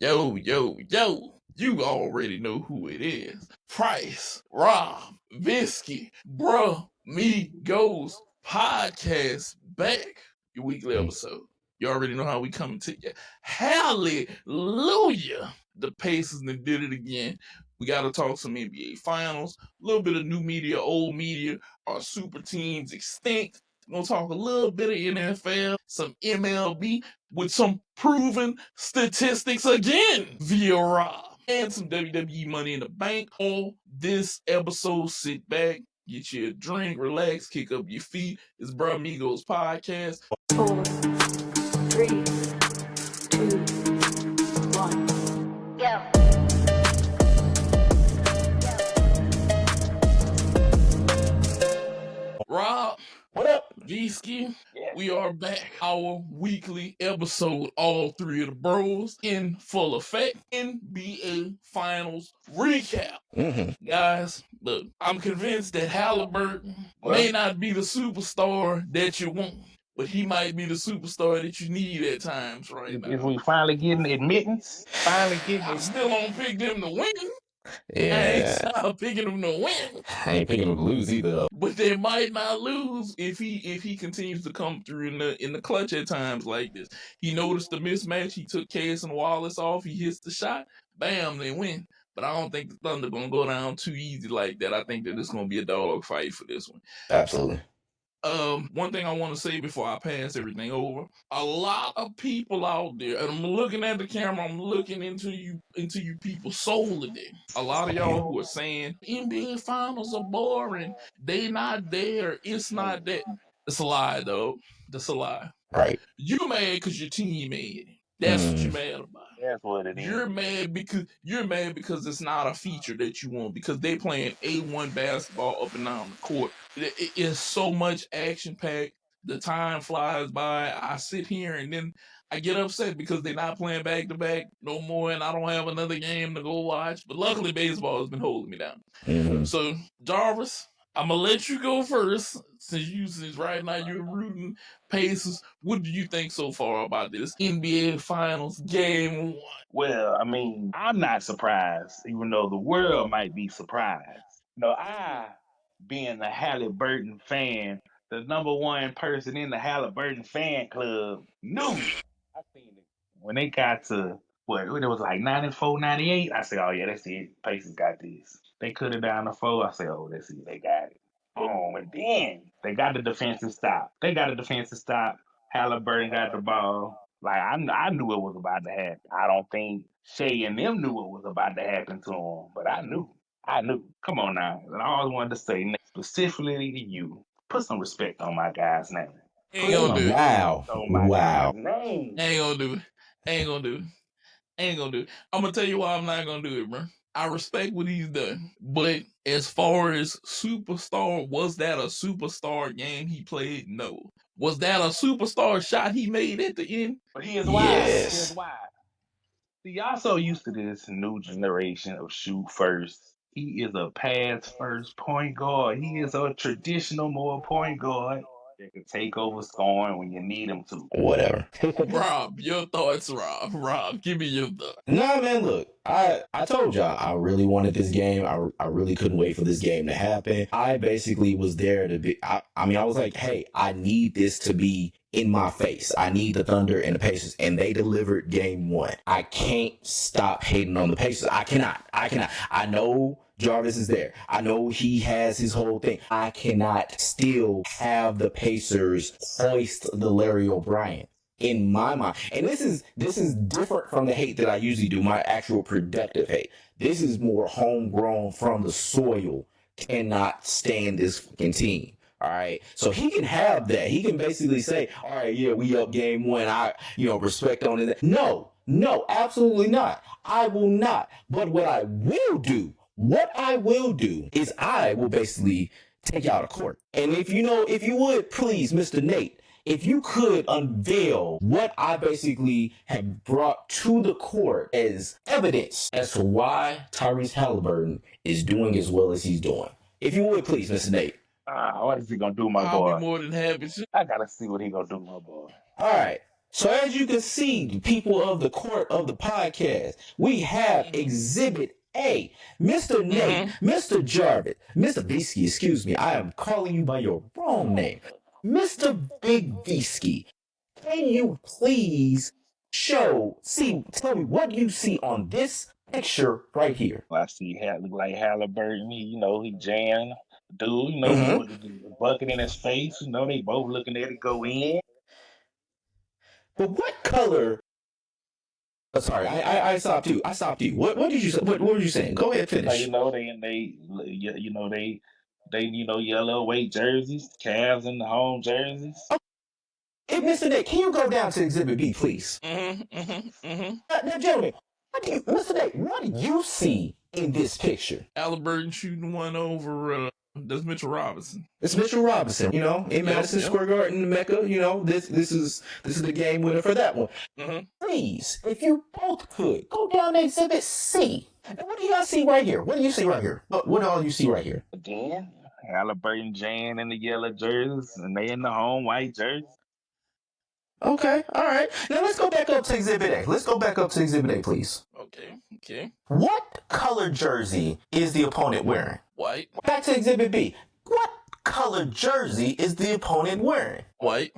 Yo, yo, yo. You already know who it is. Price, Rob, Visky, Brah Migos podcast back. Your weekly episode. You already know how we coming to you. Hali-Lujeh. The Pacers did it again. We got to talk some NBA Finals, a little bit of new media, old media, our super teams extinct. We're going to talk a little bit of NFL, some MLB, with some proven statistics again via Rob. And some WWE Money in the Bank on this episode. Sit back, get you a drink, relax, kick up your feet. It's Brah Migos podcast. 4, 3, 2, 1. Go. Rob, what up? Visky, Yeah. we are back. Our weekly episode, all three of the bros in full effect. NBA Finals recap. Guys, look, I'm convinced that Halliburton may not be the superstar that you want, but he might be the superstar that you need at times right now. If we finally getting admittance, I'm still gonna pick them to win. Yeah. I ain't stop picking them to win. I ain't picking them to lose either. But they might not lose if he continues to come through in the clutch at times like this. He noticed the mismatch. He took Case and Wallace off. He hits the shot. Bam, they win. But I don't think the Thunder gonna go down too easy like that. I think that it's gonna be a dog fight for this one. Absolutely. One thing I want to say before I pass everything over: a lot of people out there, and I'm looking at the camera, I'm looking into you people's soul today. A lot of y'all who are saying NBA Finals are boring, they not there, it's not that. It's a lie, though. That's a lie. Right. You mad because your team made it. That's what you're mad about. That's what it is. You're mad because it's not a feature that you want, because they playing A1 basketball up and down the court. It is so much action packed. The time flies by. I sit here and then I get upset because they're not playing back to back no more, and I don't have another game to go watch. But luckily, baseball has been holding me down. So Jarvis, I'm gonna let you go first, since right now you're rooting Pacers. What do you think so far about this NBA Finals Game 1? Well, I mean, I'm not surprised, even though the world might be surprised. I, being a Halliburton fan, the number one person in the Halliburton fan club, knew. I seen it when they got to what it was like 94, 98. I said, "Oh yeah, that's it. Pacers got this." They cut it down to 4. I said, "Oh, that's it. They got it." And then they got the defensive stop. Halliburton got the ball. Like I knew it was about to happen. I don't think Shea and them knew it was about to happen to him, but I knew. Come on now. And I always wanted to say specifically to you, put some respect on my guy's name. Ain't gonna do it. Wow. Ain't gonna do it. I'm gonna tell you why I'm not gonna do it, bro. I respect what he's done, but as far as superstar, was that a superstar game he played? No. Was that a superstar shot he made at the end? But he is wise. Yes. He is wise. See, y'all so used to this new generation of shoot first. He is a pass first point guard. He is a traditional more point guard that can take over scoring when you need him to. Whatever. Rob, your thoughts, Rob. Rob, give me your thoughts. Nah, man, look, I told y'all I really wanted this game. I really couldn't wait for this game to happen. I basically was there to be, I was like, hey, I need this to be in my face. I need the Thunder and the Pacers, and they delivered game 1. I can't stop hating on the Pacers. I cannot. I know Jarvis is there. I know he has his whole thing. I cannot still have the Pacers hoist the Larry O'Brien in my mind. And this is different from the hate that I usually do, my actual productive hate. This is more homegrown from the soil. Cannot stand this fucking team. All right. So he can have that. He can basically say, all right, yeah, we up game 1. I, respect on it. No, absolutely not. I will not. But what I will do is I will basically take out of court. And if you would, please, Mr. Nate, if you could unveil what I basically have brought to the court as evidence as to why Tyrese Halliburton is doing as well as he's doing. If you would, please, Mr. Nate. What is he gonna do, my boy? I'll be more than happy. I gotta see what he gonna do, my boy. All right. So as you can see, people of the court of the podcast, we have Exhibit A. Mr. Nate, Mr. Jarvis, Mr. Visky, excuse me, I am calling you by your wrong name. Mr. Big Visky, can you please tell me what you see on this picture right here? I see look like Halliburton. He jamming. Dude, he with the bucket in his face. They both looking at it go in. But what color? Sorry, I stopped you. What did you say? What were you saying? Go ahead, finish. They yellow away jerseys, Cavs in the home jerseys. Hey, Mr. Nate, can you go down to Exhibit B, please? Now, gentlemen, Mr. Nate, what do you see in this picture? Halliburton shooting one over. That's Mitchell Robinson. It's Mitchell Robinson, in Madison Square Garden, Mecca. This is the game winner for that one. Please, if you both could, go down to Exhibit C. And what do y'all see right here? What do you see right here? What all you see right here? Again, Halliburton, Jan in the yellow jerseys, and they in the home white jerseys. Okay, all right. Now let's go back up to Exhibit A. Let's go back up to Exhibit A, please. Okay. What color jersey is the opponent wearing? White. Back to Exhibit B. What color jersey is the opponent wearing? White.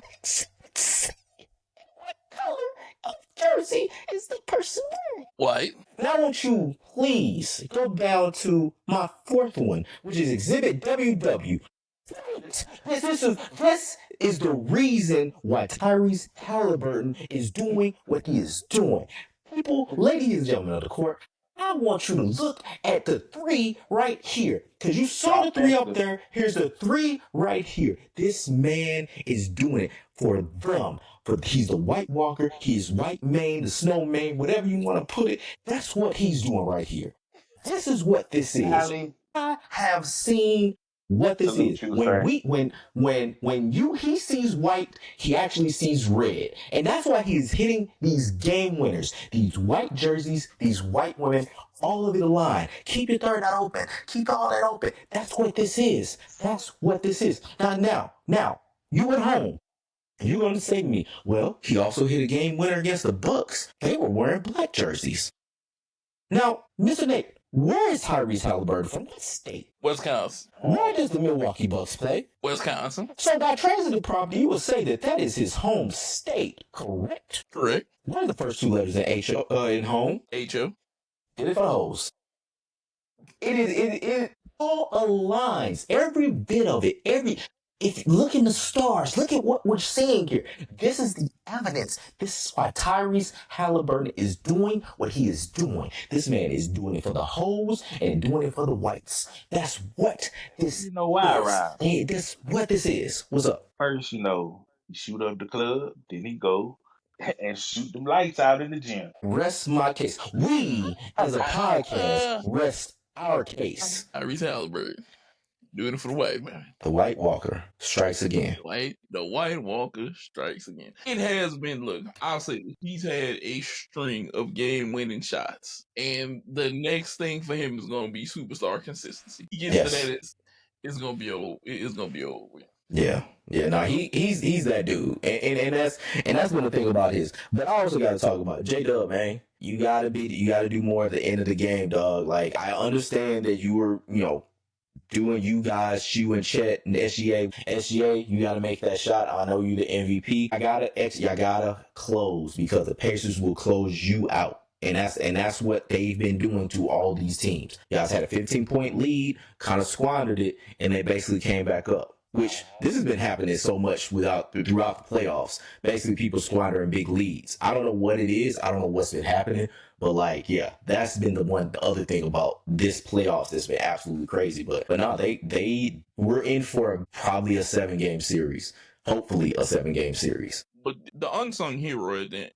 What color of jersey is the person wearing? White. Now won't you please go down to my fourth one, which is Exhibit WW. This is the reason why Tyrese Halliburton is doing what he is doing. People, ladies and gentlemen of the court, I want you to look at the 3 right here. Because you saw the 3 up there. Here's the 3 right here. This man is doing it for them. He's the White Walker. He's White Mane, the Snowman, whatever you want to put it. That's what he's doing right here. This is what this is. I have seen what this is. When he sees white, he actually sees red. And that's why he's hitting these game winners, these white jerseys, these white women, all of it aligned. Keep your third eye open. Keep all that open. That's what this is. That's what this is. Now, you at home, you're going to say to me, well, he also hit a game winner against the Bucks. They were wearing black jerseys. Now, Mr. Nate, where is Tyrese Halliburton from? What state? Wisconsin. Where does the Milwaukee Bucks play? Wisconsin. So by transitive property, you would say that is his home state, correct? Correct. What are the first 2 letters in H-O, in home? H-O. Get it for hoes. It all aligns. Every bit of it. If you look in the stars, look at what we're seeing here. This is the evidence. This is why Tyrese Halliburton is doing what he is doing. This man is doing it for the hoes and doing it for the whites. That's what this You know why, Rob? is. This what this is. What's up? First, he shoot up the club, then he go and shoot them lights out in the gym. Rest my case. We, as a podcast, rest our case. Tyrese Halliburton. Doing it for the white man. The White Walker strikes again. The White Walker strikes again. It has been, look, I'll say this, he's had a string of game-winning shots. And the next thing for him is going to be superstar consistency. He gets to that, it's going to be over. It's going to be over with. Yeah. No, he's that dude, and that's been the thing about his. But I also got to talk about J-Dub, man. You gotta do more at the end of the game, dog. Like, I understand that you were, doing you guys, you and Chet and SGA, you gotta make that shot. I know you the MVP. I gotta close, because the Pacers will close you out. And that's what they've been doing to all these teams. You guys had a 15-point lead, kind of squandered it, and they basically came back up. Which this has been happening so much throughout the playoffs. Basically, people squandering big leads. I don't know what it is. I don't know what's been happening. But that's been the other thing about this playoffs that's been absolutely crazy. But no, they were in for probably a 7-game series. Hopefully a 7-game series. But the unsung hero at the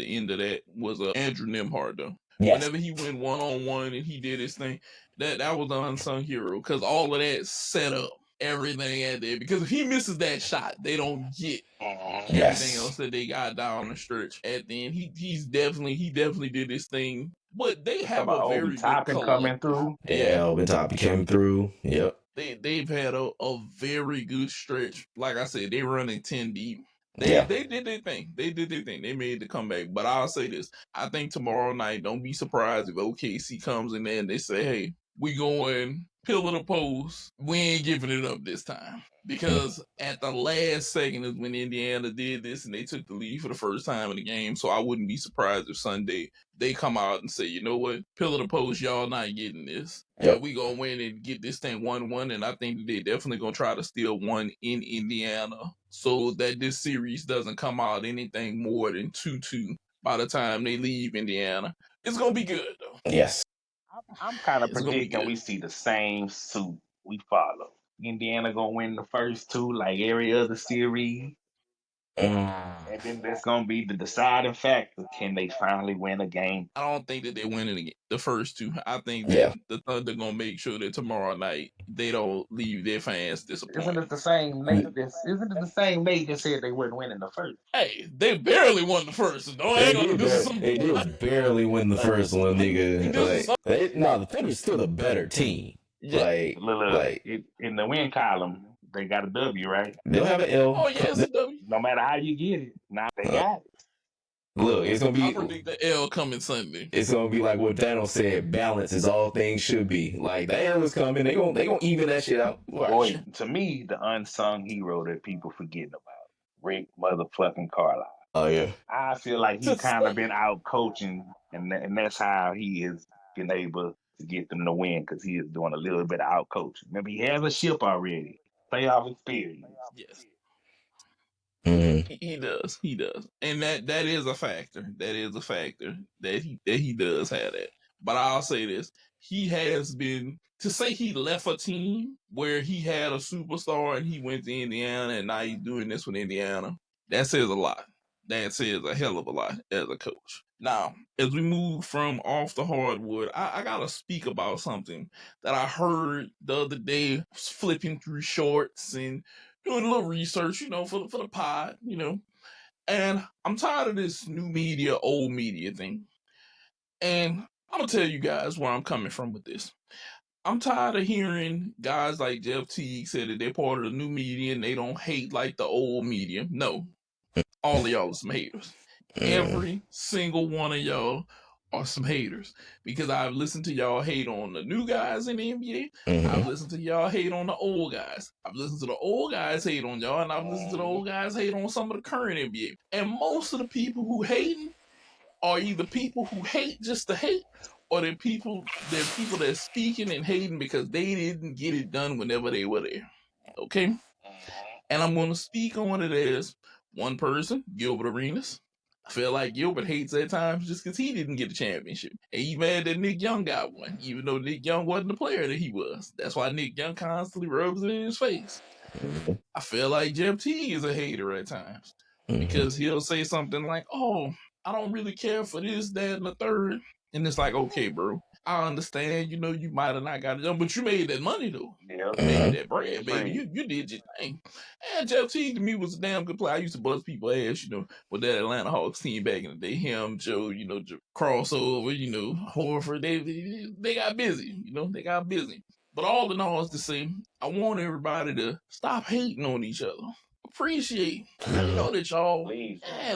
end of that was Andrew Nembhard, though. Yes. Whenever he went 1-on-1 and he did his thing, that was the unsung hero, because all of that set up everything at there. Because if he misses that shot, they don't get everything else that they got down the stretch at the end. He definitely did his thing. But they have a very good coming through. Yeah, Obi Toppin came through. Yep. They've had a very good stretch. Like I said, they running 10 deep. They did their thing. They did their thing. They made the comeback. But I'll say this. I think tomorrow night, don't be surprised if OKC comes in there and they say, hey, we going pillar to post. We ain't giving it up this time. Because at the last second is when Indiana did this and they took the lead for the first time in the game. So I wouldn't be surprised if Sunday they come out and say, you know what, pillar to post, y'all not getting this. Yep. And we gonna win and get this thing 1-1. And I think that they're definitely gonna try to steal one in Indiana so that this series doesn't come out anything more than 2-2 by the time they leave Indiana. It's gonna be good though. Yes. I'm kind of It's gonna be predicting good. we see the same suit we follow. Indiana gonna win the first two like every other series. And then that's gonna be the deciding factor. Can they finally win a game? I don't think that they're winning the first two. I think that the Thunder gonna make sure that tomorrow night they don't leave their fans disappointed. Isn't it the same Nate? Isn't it the same Nate that said they wouldn't win in the first? Hey, they barely won the first. They did barely win the first one, nigga. The Thunder's still the better team. Yeah. In the win column, they got a W, right? They'll have an L. Oh yeah, it's a W. No matter how you get it, now they got it. Look, it's gonna be. I predict the L coming Sunday. It's gonna be like what Thanos said: balance is all things should be. Like the L is coming. They gonna even that shit out. Boy, to me, the unsung hero that people forgetting about, Rick motherfucking Carlisle. Oh yeah. I feel like he kind of been out coaching, and that's how he has been able to get them to win because he is doing a little bit of out coaching. Remember, he has a ship already, playoff experience. Yes. Mm-hmm. He does, and that is a factor. That is a factor that he does have that. But I'll say this: he has been, to say he left a team where he had a superstar and he went to Indiana and now he's doing this with Indiana. That says a lot. That says a hell of a lot as a coach. Now, as we move from off the hardwood, I gotta speak about something that I heard the other day, flipping through shorts and doing a little research, for the pod, and I'm tired of this new media, old media thing. And I'm gonna tell you guys where I'm coming from with this. I'm tired of hearing guys like Jeff Teague say that they're part of the new media and they don't hate like the old media. No, all of y'all are some haters. Every single one of y'all are some haters, because I've listened to y'all hate on the new guys in the NBA. I've listened to y'all hate on the old guys. I've listened to the old guys hate on y'all, and I've listened to the old guys hate on some of the current NBA. And most of the people who hating are either people who hate just to hate, or they're people that's speaking and hating because they didn't get it done whenever they were there. Okay? And I'm going to speak on it as one person, Gilbert Arenas. I feel like Gilbert hates at times just because he didn't get a championship. And he's mad that Nick Young got one, even though Nick Young wasn't the player that he was. That's why Nick Young constantly rubs it in his face. I feel like Jeff Teague is a hater at times, because he'll say something like, oh, I don't really care for this, that, and the third. And it's like, okay, bro, I understand, you might have not got it done, but you made that money, though. Yeah. You made that bread, baby. You did your thing. And Jeff Teague, to me, was a damn good player. I used to bust people's ass, with that Atlanta Hawks team back in the day. Him, Joe, crossover, Horford. They got busy, they got busy. But all in all, is to say, I want everybody to stop hating on each other. Appreciate. I know that y'all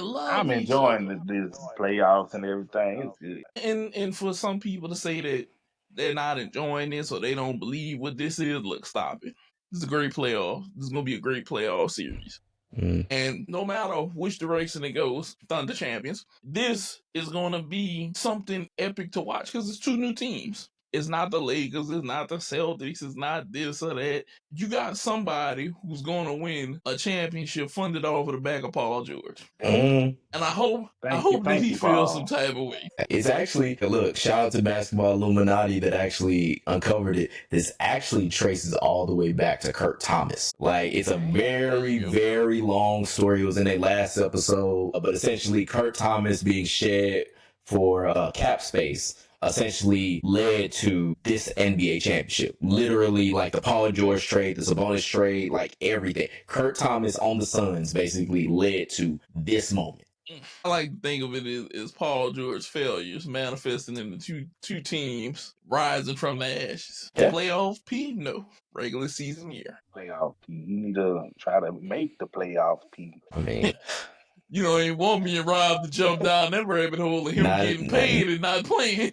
love. I'm enjoying this playoffs and everything. It's good. And for some people to say that they're not enjoying this or they don't believe what this is, look, stop it. This is a great playoff. This is gonna be a great playoff series. And no matter which direction it goes, Thunder champions, this is gonna be something epic to watch because it's two new teams. It's not the Lakers, it's not the Celtics, it's not this or that. You got somebody who's going to win a championship funded off of the back of Paul George. And I hope that he feels some type of way. It's actually, look, shout out to Basketball Illuminati that actually uncovered it. This actually traces all the way back to Kurt Thomas. Like, it's a very, very long story. It was in their last episode, but essentially Kurt Thomas being shed for cap space essentially led to this NBA championship. Literally, like the Paul George trade, the Sabonis trade, like everything. Kurt Thomas on the Suns basically led to this moment. I like to think of it as Paul George failures manifesting in the two teams rising from the ashes. Yeah. Playoff P? No. Regular season year. Playoff P. You need to try to make the playoff P. I mean, You don't even want me and Rob to jump down that rabbit hole of him getting paid and not playing.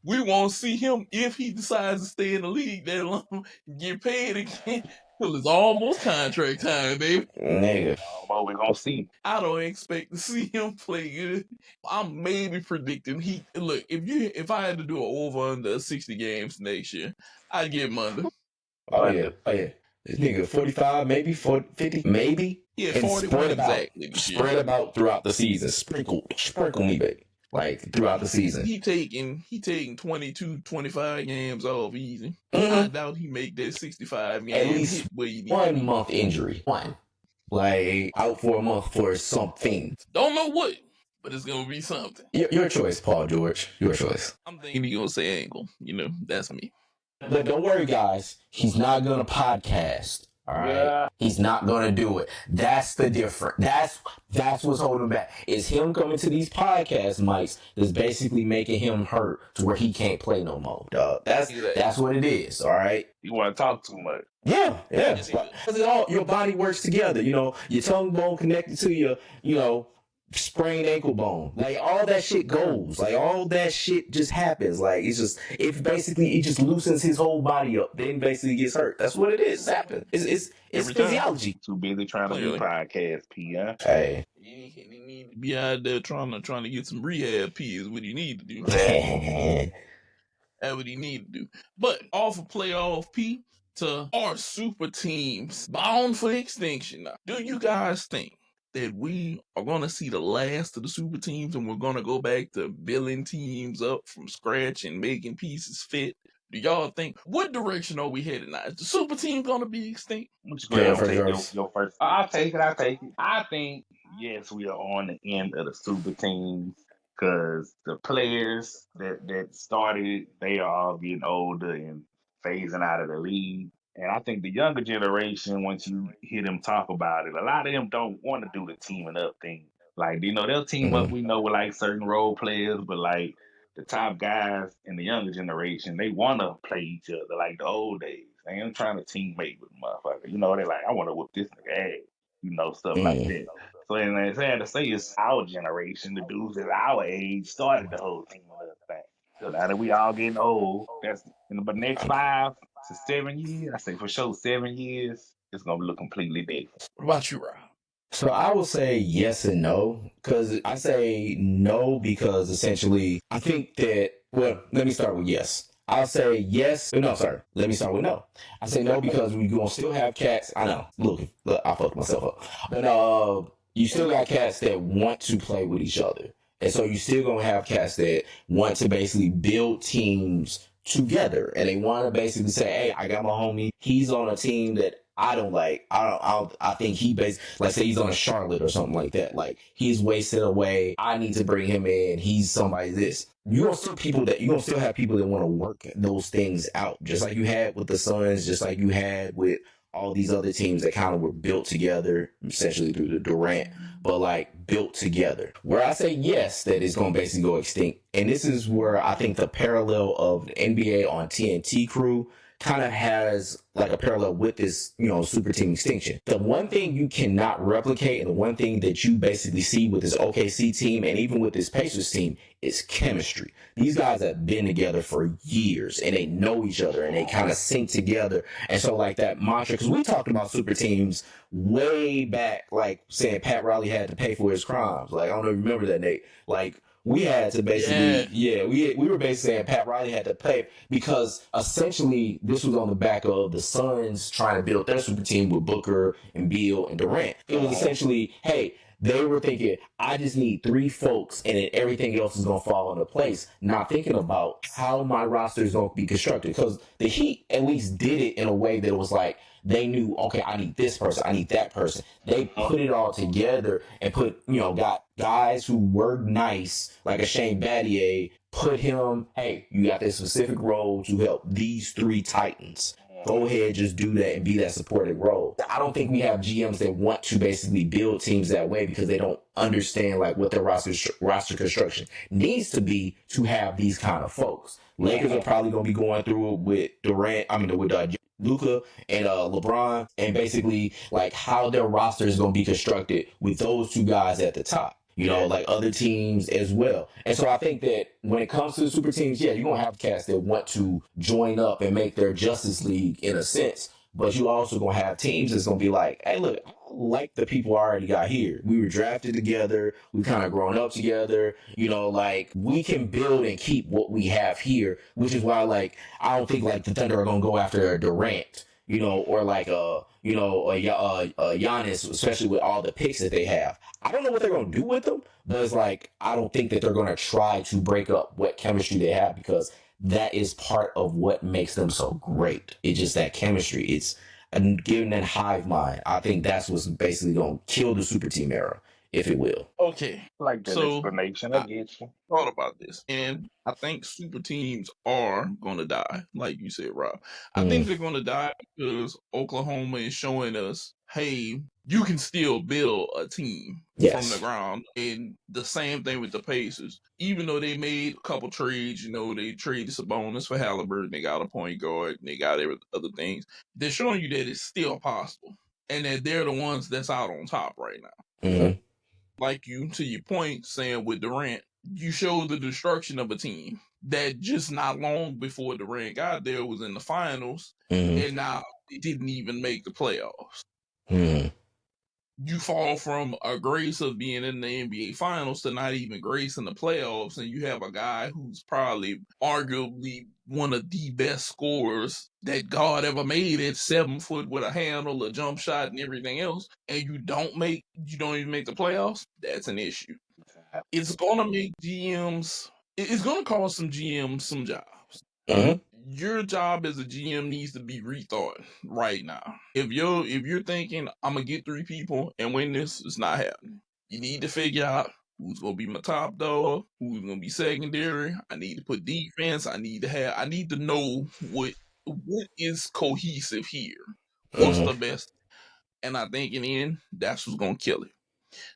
We won't see him if he decides to stay in the league that long, get paid again. Till it's almost contract time, baby. nigga. Well, we're gonna see. I don't expect to see him play good. I'm maybe predicting look, if I had to do an over under 60 games next year, I'd give him under. Oh yeah. This nigga 45, maybe 40, 50, maybe. Yeah, and 41 exactly. Spread about throughout the season. Sprinkle me, baby. Like throughout the season. He taking 22, 25 games off easy. Mm-hmm. I doubt he make that 65 games. At least 1 month injury. One. Like out for a month for something. Don't know what, but it's gonna be something. Your choice, Paul George. Your choice. I'm thinking he gonna say ankle. That's me. But don't worry, guys. He's not gonna podcast. All right, Yeah. He's not gonna do it. That's the difference. That's what's holding him back. Is him coming to these podcast mics that's basically making him hurt to where he can't play no more. Dog. That's what it is. All right. You want to talk too much? Yeah. Because your body works together. Your tongue bone connected to your sprained ankle bone. Like all that shit goes. Like all that shit just happens. Like it just loosens his whole body up. Then basically gets hurt. That's what it is. It's happening. It's physiology. Too busy trying to do podcast, P. Huh? Hey. He need to be out there trying to get some rehab P is what he need to do. That's what he need to do. But off of playoff P to our super teams bound for extinction. Now, do you guys think that we are going to see the last of the super teams and we're going to go back to building teams up from scratch and making pieces fit? Do y'all think, what direction are we headed now? Is the super team going to be extinct? Your first. I'll take it. I think, yes, we are on the end of the super teams because the players that started, they are all getting older and phasing out of the league. And I think the younger generation, once you hear them talk about it, a lot of them don't want to do the teaming up thing. Like, they'll team up, we know, with like certain role players, but like the top guys in the younger generation, they want to play each other like the old days. They ain't trying to teammate with motherfuckers. They're like, I want to whoop this nigga ass. Stuff like that. So, and it's sad to say it's our generation, the dudes at our age started the whole teaming up thing. So now that we all getting old, that's in the next 5 to 7 years, I say for sure 7 years, it's gonna look completely different. What about you, Rob? So I will say yes and no. Because I say no because essentially I think that, well, let me start with yes. I'll say yes. No, sorry. Let me start with no. I say no because we're going to still have cats. I know. Look, I fucked myself up. But you still got cats that want to play with each other. And so you still going to have cats that want to basically build teams together. And they want to basically say, hey, I got my homie. He's on a team that I don't like. I think he like say he's on a Charlotte or something like that. Like he's wasted away. I need to bring him in. He's somebody this. You're gonna still have people that want to work those things out. Just like you had with the Suns, just like you had with all these other teams that kind of were built together, essentially through the Durant, but like built together. Where I say yes, that is going to basically go extinct. And this is where I think the parallel of the NBA on TNT crew kind of has like a parallel with this, super team extinction. The one thing you cannot replicate and the one thing that you basically see with this OKC team and even with this Pacers team is chemistry. These guys have been together for years and they know each other and they kind of sync together. And so like that mantra, because we talked about super teams way back, like saying Pat Riley had to pay for his crimes. Like, I don't know if you remember that, Nate. Like, we had to basically, we were basically saying Pat Riley had to pay because essentially this was on the back of the Suns trying to build their super team with Booker and Beal and Durant. It was essentially, hey, they were thinking, I just need 3 folks and then everything else is going to fall into place. Not thinking about how my roster is going to be constructed because the Heat at least did it in a way that was like, they knew, okay, I need this person, I need that person. They put it all together and got guys who were nice, like a Shane Battier, put him, hey, you got this specific role to help these 3 Titans. Go ahead, just do that and be that supportive role. I don't think we have GMs that want to basically build teams that way because they don't understand like what their roster construction needs to be to have these kind of folks. Lakers are probably going to be going through it with with Luka and LeBron, and basically like how their roster is going to be constructed with those two guys at the top. You know, like other teams as well. And so I think that when it comes to the super teams, yeah, you're going to have cats that want to join up and make their Justice League in a sense. But you also going to have teams that's going to be like, hey, look, I like the people I already got here. We were drafted together. We kind of grown up together. You know, like we can build and keep what we have here, which is why, like, I don't think like the Thunder are going to go after Durant, you know, or like Giannis, especially with all the picks that they have. I don't know what they're going to do with them, but it's like, I don't think that they're going to try to break up what chemistry they have because that is part of what makes them so great. It's just that chemistry. It's giving that hive mind. I think that's what's basically going to kill the super team era, if it will. Okay. Like that explanation, I get you. Thought about this, and I think super teams are going to die, like you said, Rob. I think they're going to die because Oklahoma is showing us, hey, you can still build a team from the ground. And the same thing with the Pacers. Even though they made a couple trades, you know, they traded Sabonis for Halliburton, they got a point guard, they got other things. They're showing you that it's still possible, and that they're the ones that's out on top right now. Like you, to your point, saying with Durant, you showed the destruction of a team that just not long before Durant got there was in the finals, and now it didn't even make the playoffs. You fall from a grace of being in the NBA finals to not even grace in the playoffs, and you have a guy who's probably arguably one of the best scorers that God ever made at 7 foot with a handle, a jump shot, and everything else, and you don't even make the playoffs. That's an issue. It's gonna make GMs. It's gonna cost some GMs some jobs. Your job as a GM needs to be rethought right now. If you're thinking I'm gonna get 3 people and win this, it's not happening. You need to figure out who's gonna be my top dog, who's gonna be secondary. I need to put defense. I need to know what is cohesive here. What's the best? And I think in the end, that's what's gonna kill it.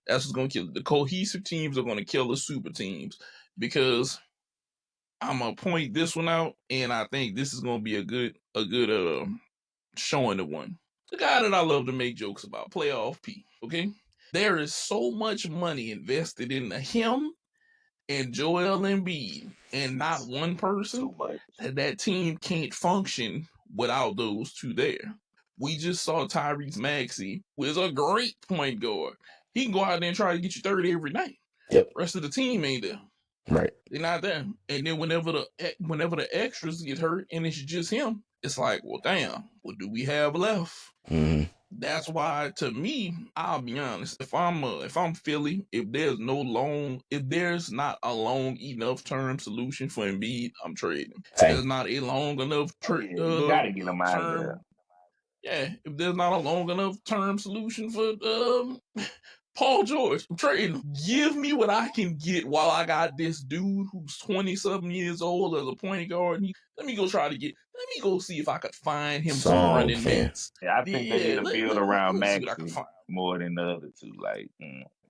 That's what's gonna kill it. The cohesive teams are gonna kill the super teams because I'm gonna point this one out, and I think this is gonna be a good showing of one. The guy that I love to make jokes about, Playoff P. Okay, there is so much money invested into him and Joel Embiid, and not one person that team can't function without those two there. We just saw Tyrese Maxey, who is a great point guard. He can go out there and try to get you 30 every night. Rest of the team ain't there. Right. They're not there. And then whenever the extras get hurt and it's just him, it's like, well, damn, what do we have left? That's why, to me, I'll be honest. If I'm Philly, if there's not a long enough term solution for Embiid, I'm trading. If there's not a long enough you gotta get him out of there. Yeah, if there's not a long enough term solution for Paul George, I'm trading. Give me what I can get while I got this dude who's 20-something years old as a point guard. Let me go see if I could find him some running minutes. Yeah, I think they need to build around Maxey more than the other two. Like,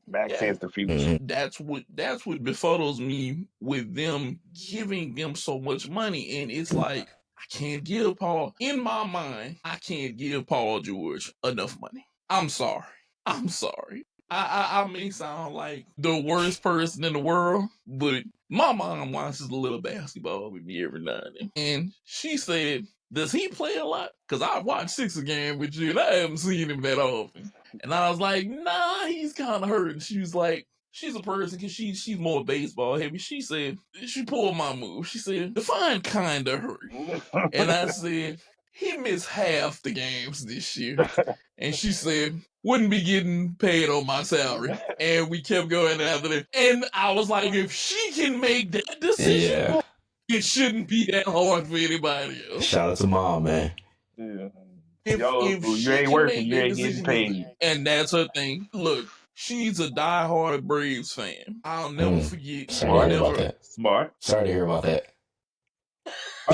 Maxey has the future. That's what befuddles me with them giving them so much money, and it's like, I can't give Paul, in my mind, I can't give Paul George enough money. I'm sorry. I may sound like the worst person in the world, but my mom watches a little basketball with me every now and then. And she said, does he play a lot? Because I watched Sixers game with you and I haven't seen him that often. And I was like, nah, he's kind of hurt. And she was like, she's a person because she's more baseball heavy. She said, she pulled my move. She said, define kind of hurt. And I said, he missed half the games this year. And she said, wouldn't be getting paid on my salary. And we kept going after that. And I was like, if she can make that decision, it shouldn't be that hard for anybody else. Shout out to mom, man. Yeah. If you ain't working, you ain't getting paid. And that's her thing. Look, she's a diehard Braves fan. I'll never forget. Sorry to hear about that. Smart. Sorry to hear about that.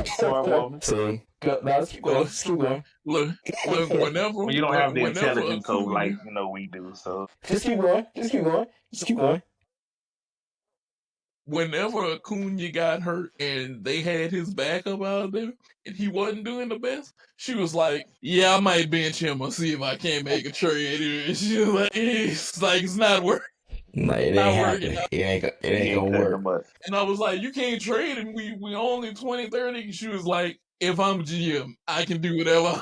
Smart woman. See, let's keep going. Let's keep going. Look, whenever But you don't have the whenever intelligence of like Acuna, we do. So Just keep going. Just keep going. Just keep going. whenever Acuna got hurt and they had his backup out there and he wasn't doing the best, she was like, "Yeah, I might bench him or see if I can't make a trade." And she was like, "It's not working." Like, it Not ain't working. happening. It ain't he gonna cutting work. them up. And I was like, "You can't trade him. We only 20-30." She was like, "If I'm GM, I can do whatever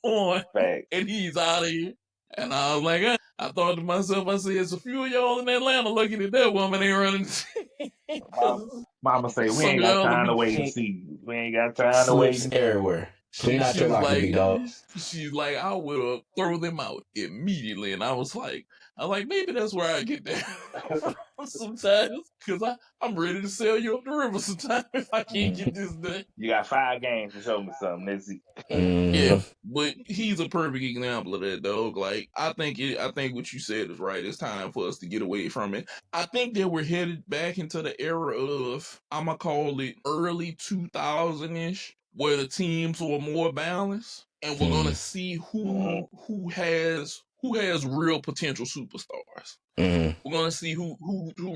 I want." Fact. And he's out of here. And I was like, I thought to myself, I said, "It's a few of y'all in Atlanta looking at that woman ain't running." Mama say we Some ain't of got y'all time to be- wait and see. We ain't got time to wait. Slips everywhere. Clean out She's your locker, like, big dog. she's like, "I will throw them out immediately." And I was like, maybe that's where I get that sometimes, because I'm ready to sell you up the river sometimes if I can't get this done. You got 5 games to show me something. Let's see. Yeah, but he's a perfect example of that, dog. Like, I think what you said is right. It's time for us to get away from it. I think that we're headed back into the era of, I'm gonna call it early 2000-ish, where the teams were more balanced, and we're gonna see who has real potential superstars. We're gonna see who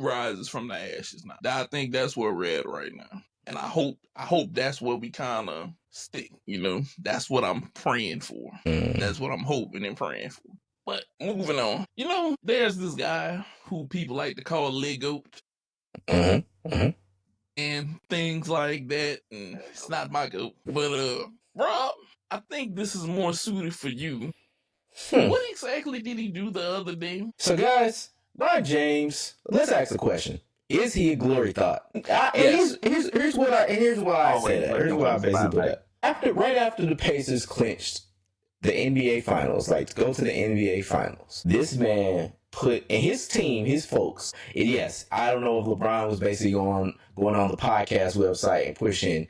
rises from the ashes now. I think that's where we're at right now. And I hope that's where we kind of stick, That's what I'm praying for. That's what I'm hoping and praying for. But moving on, there's this guy who people like to call Lego and things like that. And it's not my goat. But Rob, I think this is more suited for you. What exactly did he do the other day? So guys, LeBron James, let's ask the question. Is he a glory thought? Yes. Here's why I say that. Here's why I basically put that. Right after the Pacers clinched the NBA Finals, like to go to the NBA Finals, this man put in his team, his folks. And yes, I don't know if LeBron was basically going on the podcast website and pushing,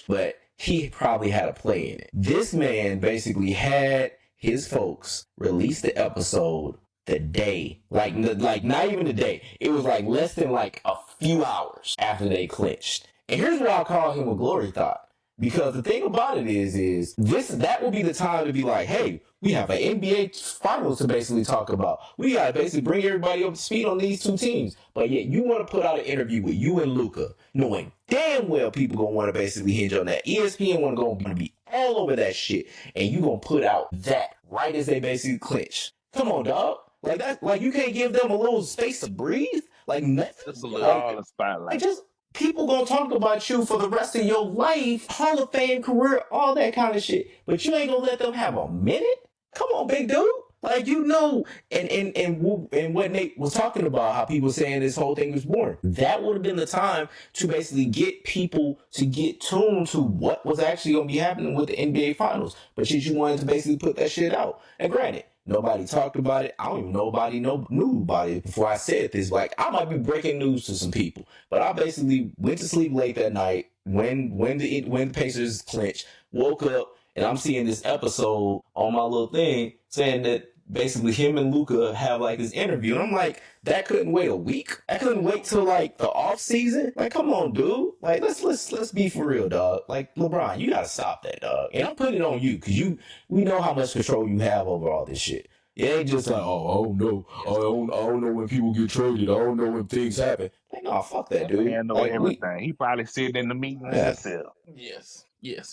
but he probably had a play in it. This man basically had his folks release the episode the day, like not even the day. It was like less than like a few hours after they clinched. And here's why I call him a glory thought. Because the thing about it is that would be the time to be like, hey, we have an NBA Finals to basically talk about. We got to basically bring everybody up to speed on these two teams. But yet you want to put out an interview with you and Luka, knowing damn well people going to want to basically hinge on that. ESPN want to be all over that shit. And you going to put out that right as they basically clinch. Come on, dog. Like that, like you can't give them a little space to breathe? Like nothing? That's a little all the spotlight. Like just people gonna talk about you for the rest of your life, Hall of Fame career, all that kind of shit. But you ain't gonna let them have a minute? Come on, big dude. Like and what Nate was talking about, how people saying this whole thing was boring. That would have been the time to basically get people to get tuned to what was actually gonna be happening with the NBA Finals. But you wanted to basically put that shit out. And granted, nobody talked about it. I don't even know nobody knew about it before I said this. Like, I might be breaking news to some people, but I basically went to sleep late that night when the Pacers clinched, woke up, and I'm seeing this episode on my little thing saying that basically him and Luka have like this interview. And I'm like, that couldn't wait a week? I couldn't wait till like the off season? Like, come on, dude. Like, let's be for real, dog. Like, LeBron, you gotta stop that, dog. And I'm putting it on you because we know how much control you have over all this shit. It ain't just like, oh, I don't know. I don't know when people get traded. I don't know when things happen. Like, no, fuck that, dude. Man know everything. He probably sit in the meeting himself. Yes.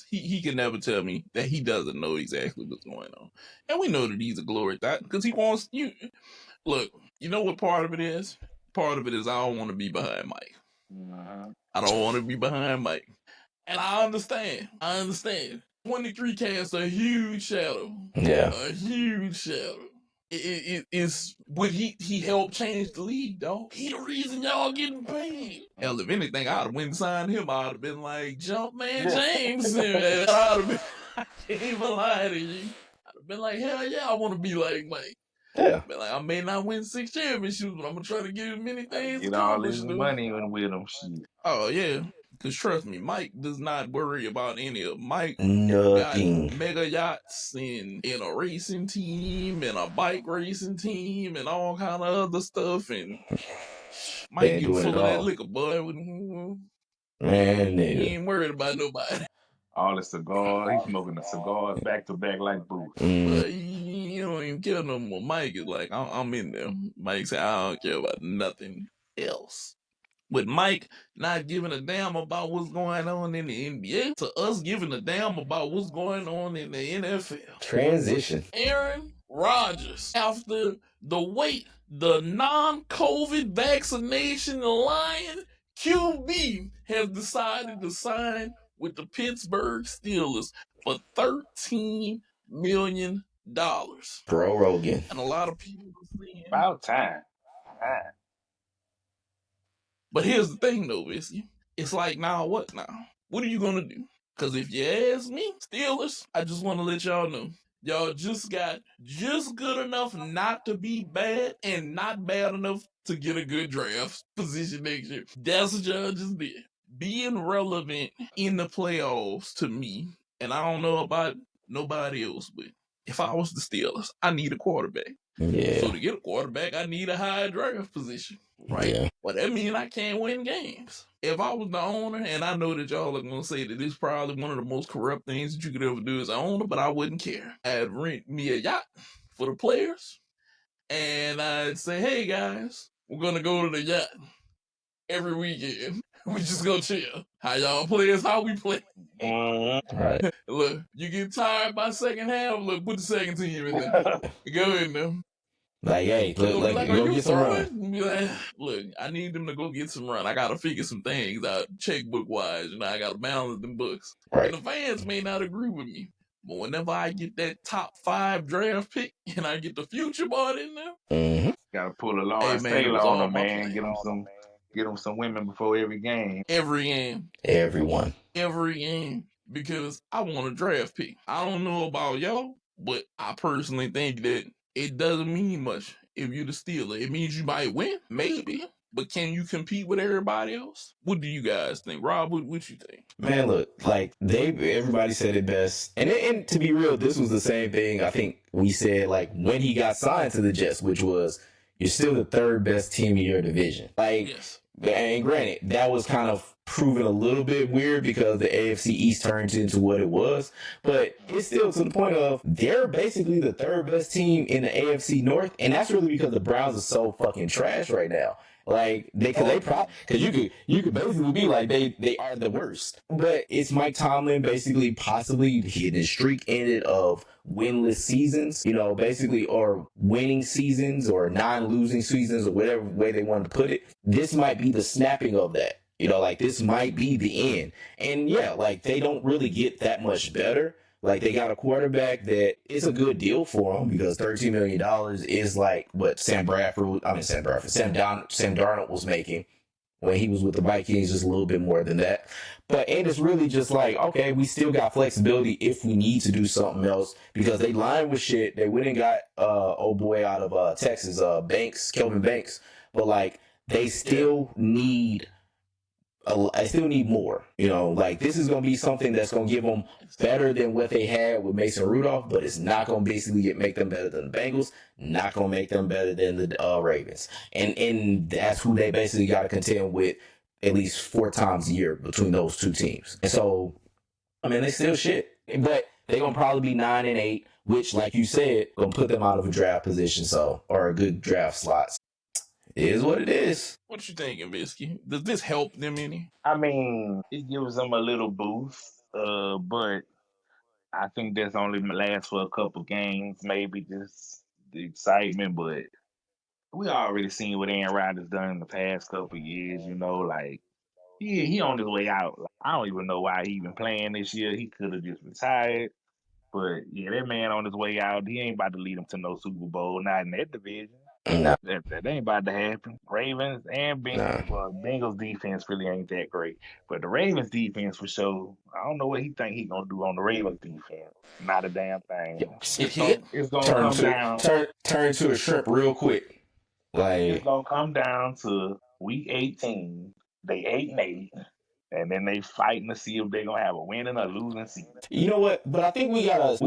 He can never tell me that he doesn't know exactly what's going on. And we know that he's a glory thought because he wants you. Look, you know what part of it is? Part of it is I don't want to be behind Mike. I don't want to be behind Mike. And I understand. 23 casts a huge shadow. Yeah. A huge shadow. It's what he helped change the league, dog. He the reason y'all getting paid. Hell, if anything, I'd have went and signed him. I'd have been like Jumpman James. I can't even lie to you. I'd have been like, hell yeah, I want to be like Mike. Yeah. But like, I may not win 6 championships, but I'm gonna try to get as many things. Get all this money with him, shit. Oh yeah. Because trust me, Mike does not worry about any of Mike. Nothing. Got mega yachts and a racing team and a bike racing team and all kind of other stuff. And Mike get full of that liquor, boy. Man, He nigga. ain't worried about nobody. All the cigars, he's smoking the cigars back to back like Booth. But he don't even care no more. Mike is like, I'm in there. Mike said, I don't care about nothing else. With Mike not giving a damn about what's going on in the NBA, to us giving a damn about what's going on in the NFL. Transition. Aaron Rodgers, after the wait, the non-COVID vaccination lion QB has decided to sign with the Pittsburgh Steelers for $13 million. Bro Rogan. And a lot of people are saying, About time. but here's the thing though, Visky. It's like, now what now? What are you gonna do? Because if you ask me, Steelers, I just want to let y'all know, y'all just got just good enough not to be bad and not bad enough to get a good draft position next year. That's what y'all just did. Being relevant in the playoffs to me, and I don't know about nobody else, but if I was the Steelers, I need a quarterback. Yeah. So to get a quarterback, I need a high draft position, right? Yeah. Well, that means I can't win games. If I was the owner, and I know that y'all are going to say that this is probably one of the most corrupt things that you could ever do as an owner, but I wouldn't care. I'd rent me a yacht for the players, and I'd say, hey guys, we're going to go to the yacht every weekend. We just go chill. How y'all play is how we play. Right. Look, you get tired by second half, look, put the second team in there. Go in there. Like, hey, look, Are go you get some run. throwing? Be like, look, I need them to go get some run. I gotta figure some things out checkbook wise. You know, I gotta balance them books. Right. And the fans may not agree with me, but whenever I get that top 5 draft pick and I get the future bought in there, Mm-hmm. Gotta pull a Lawrence man, it Taylor was on all him, my man. plan. Get him some women before every game. Every game. Everyone. Every game. Because I want a draft pick. I don't know about y'all, but I personally think that it doesn't mean much if you're the Steeler. It means you might win, maybe. But can you compete with everybody else? What do you guys think? Rob, what you think? Man, look, like everybody said it best. And to be real, this was the same thing I think we said like when he got signed to the Jets, which was you're still the third best team in your division. Like, yes. And granted, that was kind of proven a little bit weird because the AFC East turned into what it was. But it's still to the point of they're basically the third best team in the AFC North. And that's really because the Browns are so fucking trash right now. Like because you could basically be like they are the worst. But it's Mike Tomlin basically possibly hitting his streak ended of winless seasons, you know, basically, or winning seasons or non-losing seasons or whatever way they want to put it. This might be the snapping of that. You know, like this might be the end. And yeah, like they don't really get that much better. Like they got a quarterback that is a good deal for them because $13 million is like what Sam Darnold was making when he was with the Vikings, just a little bit more than that. But and it's really just like, okay, we still got flexibility if we need to do something else because they lined with shit. They went and got old boy out of Texas, Kelvin Banks. But like they still need I still need more, you know, like this is going to be something that's going to give them better than what they had with Mason Rudolph, but it's not going to basically make them better than the Bengals, not going to make them better than the Ravens. And that's who they basically got to contend with at least 4 times a year between those two teams. And so, I mean, they still shit, but they're going to probably be 9-8, which, like you said, going to put them out of a draft position, or a good draft slots. It is what it is. What you thinking, Bisky? Does this help them any? I mean, it gives them a little boost, but I think that's only lasts for a couple games, maybe just the excitement. But we already seen what Aaron Rodgers done in the past couple years. You know, like he on his way out. Like, I don't even know why he even playing this year. He could have just retired. But yeah, that man on his way out. He ain't about to lead him to no Super Bowl, not in that division. No. That ain't about to happen. Ravens and Bengals. Nah. Well, Bengals defense really ain't that great, but the Ravens defense for sure. I don't know what he think he gonna do on the Ravens defense. Not a damn thing. It's gonna come down. Turn to a shrimp real quick. Like it's gonna come down to week 18. They 8-8. And then they fighting to see if they're gonna have a winning or losing season. You know what? But I think we gotta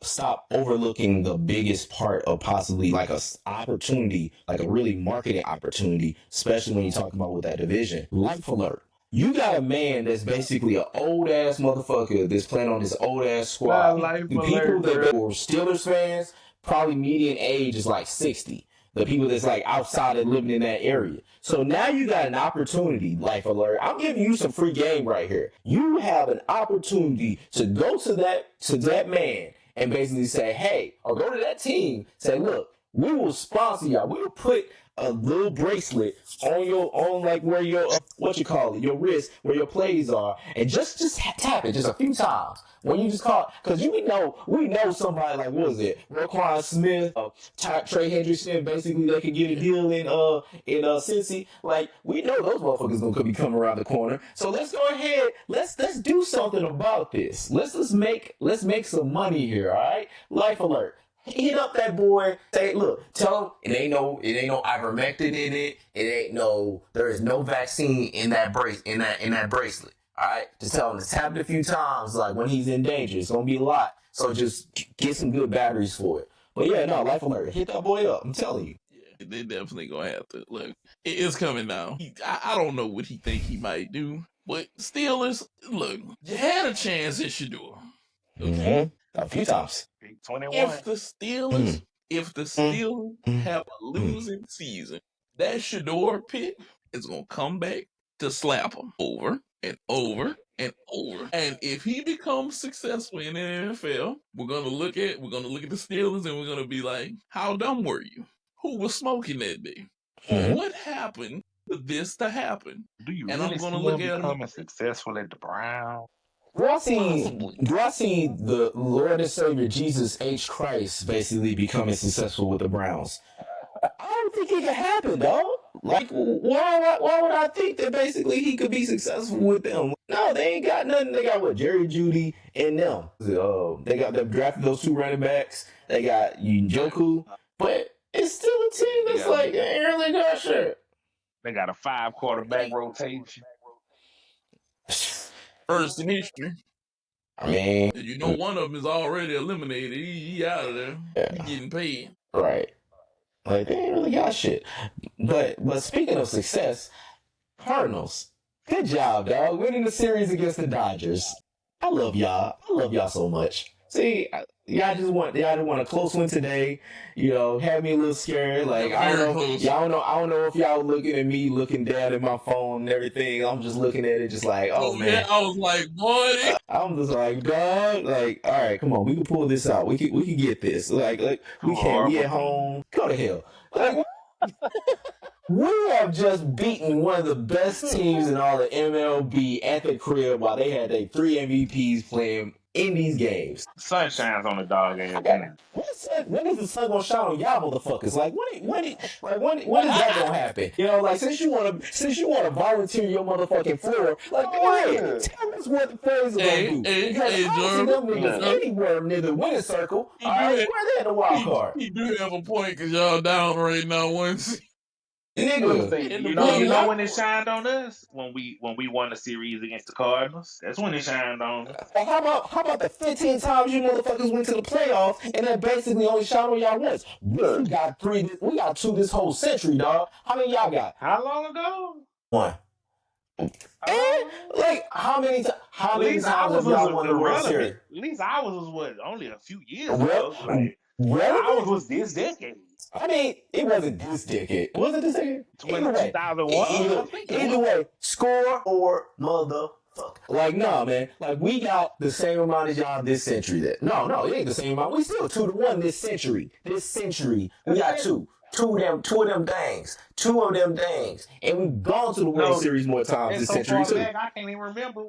stop overlooking the biggest part of possibly like a opportunity, like a really marketing opportunity, especially when you talk about with that division. Life alert. You got a man that's basically an old ass motherfucker that's playing on this old ass squad. Life The alert, people that bro. were Steelers fans, probably median age is like 60. The people that's like outside and living in that area. So now you got an opportunity, life alert. I'm giving you some free game right here. You have an opportunity to go to that man and basically say, hey, or go to that team, say, look, we will sponsor y'all. We will put a little bracelet on like where your your wrist, where your plays are, and just tap it just a few times. When you just call, because we know somebody like, what is it, Roquan Smith, Trey Hendrickson, basically they could get a deal in Cincy. Like, we know those motherfuckers gonna be coming around the corner. So let's go ahead, let's do something about this. Let's make some money here, all right? Life alert. Hit up that boy. Say, look, tell him it ain't no ivermectin in it. There is no vaccine in that bracelet. All right, just tell him to tap it a few times. Like when he's in danger, it's gonna be a lot. So just get some good batteries for it. But yeah, no, life alert. Hit that boy up. I'm telling you. Yeah, they definitely gonna have to look. It's coming now. I don't know what he think he might do, but Steelers, look, you had a chance this year. Okay, a few times. 21. If the Steelers have a losing season, that Shador pick is gonna come back to slap him over and over and over. And if he becomes successful in the NFL, we're gonna look at the Steelers and we're gonna be like, how dumb were you? Who was smoking that day? What happened for this to happen? Do you and really I'm gonna see look him at him. becoming successful at the Browns? Do I see the Lord and Savior Jesus H. Christ basically becoming successful with the Browns? I don't think it could happen, dog. Like, why would I think that basically he could be successful with them? No, they ain't got nothing. They got what, Jerry Jeudy and them. They drafted those two running backs. They got Njoku, but it's still a team that's like ain't really got shit. They got a 5 quarterback rotation. First in history. I mean, You know, one of them is already eliminated. He out of there. Yeah. He getting paid. Right. Like, they ain't really got shit. But speaking of success, Cardinals, good job, dog. Winning the series against the Dodgers. I love y'all. I love y'all so much. See, y'all just want a close one today. You know, had me a little scared. Like, I don't know if y'all looking at me, looking down at my phone and everything. I'm just looking at it, just like, oh man. Yeah, I was like, boy. I'm just like, dog. Like, all right, come on, we can pull this out. We can get this. Like we can. We at home. Go to hell. Like, we have just beaten one of the best teams in all the MLB at the crib while they had their 3 MVPs playing in these games. Sun shines on the dog ass game. When is the sun gonna shine on y'all motherfuckers? Like when is that gonna happen? You know, like since you wanna volunteer your motherfucking floor, like go ahead, tell us what the fans are gonna do. Because I don't see them niggas anywhere near the winning circle. All right, where they at the wild card? He do have a point because y'all down right now once. Nigga, You know when it shined on us? When we won the series against the Cardinals. That's when it shined on us. How about the 15 times you motherfuckers went to the playoffs and that basically only shot on y'all once? We got 2 this whole century, dog. How many y'all got? How long ago? 1. And like how many times have y'all won the World Series? At least ours was only a few years ago. Like ours was this decade. I mean, it wasn't this decade. Was it this decade? 2001. Either way, score or motherfucker. Like, no, man. Like, we got the same amount as y'all this century. No, it ain't the same amount. We still 2-1 this century. We got 2. Two of them things. And we've gone to the World Series more times this century, too. I can't even remember.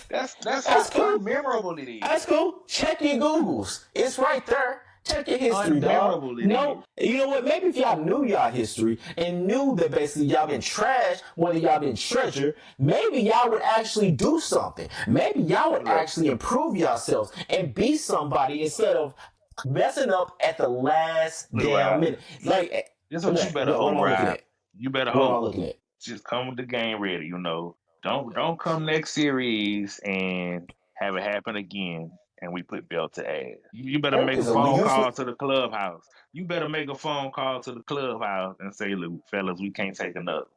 That's how cool. memorable it is. That's cool. Check your Googles. It's right there. Check your history, dog. No, you know what? Maybe if y'all knew y'all history and knew that basically y'all been trash, whether y'all been treasure, maybe y'all would actually do something. Maybe y'all would actually improve yourselves and be somebody instead of messing up at the last damn minute. Like, this is what you better hope, Brian. You better hope. Looking at? Just come with the game ready, you know. Don't come next series and have it happen again. And we put belt to ass. You better make a phone call to the clubhouse. And say, look, fellas, we can't take another.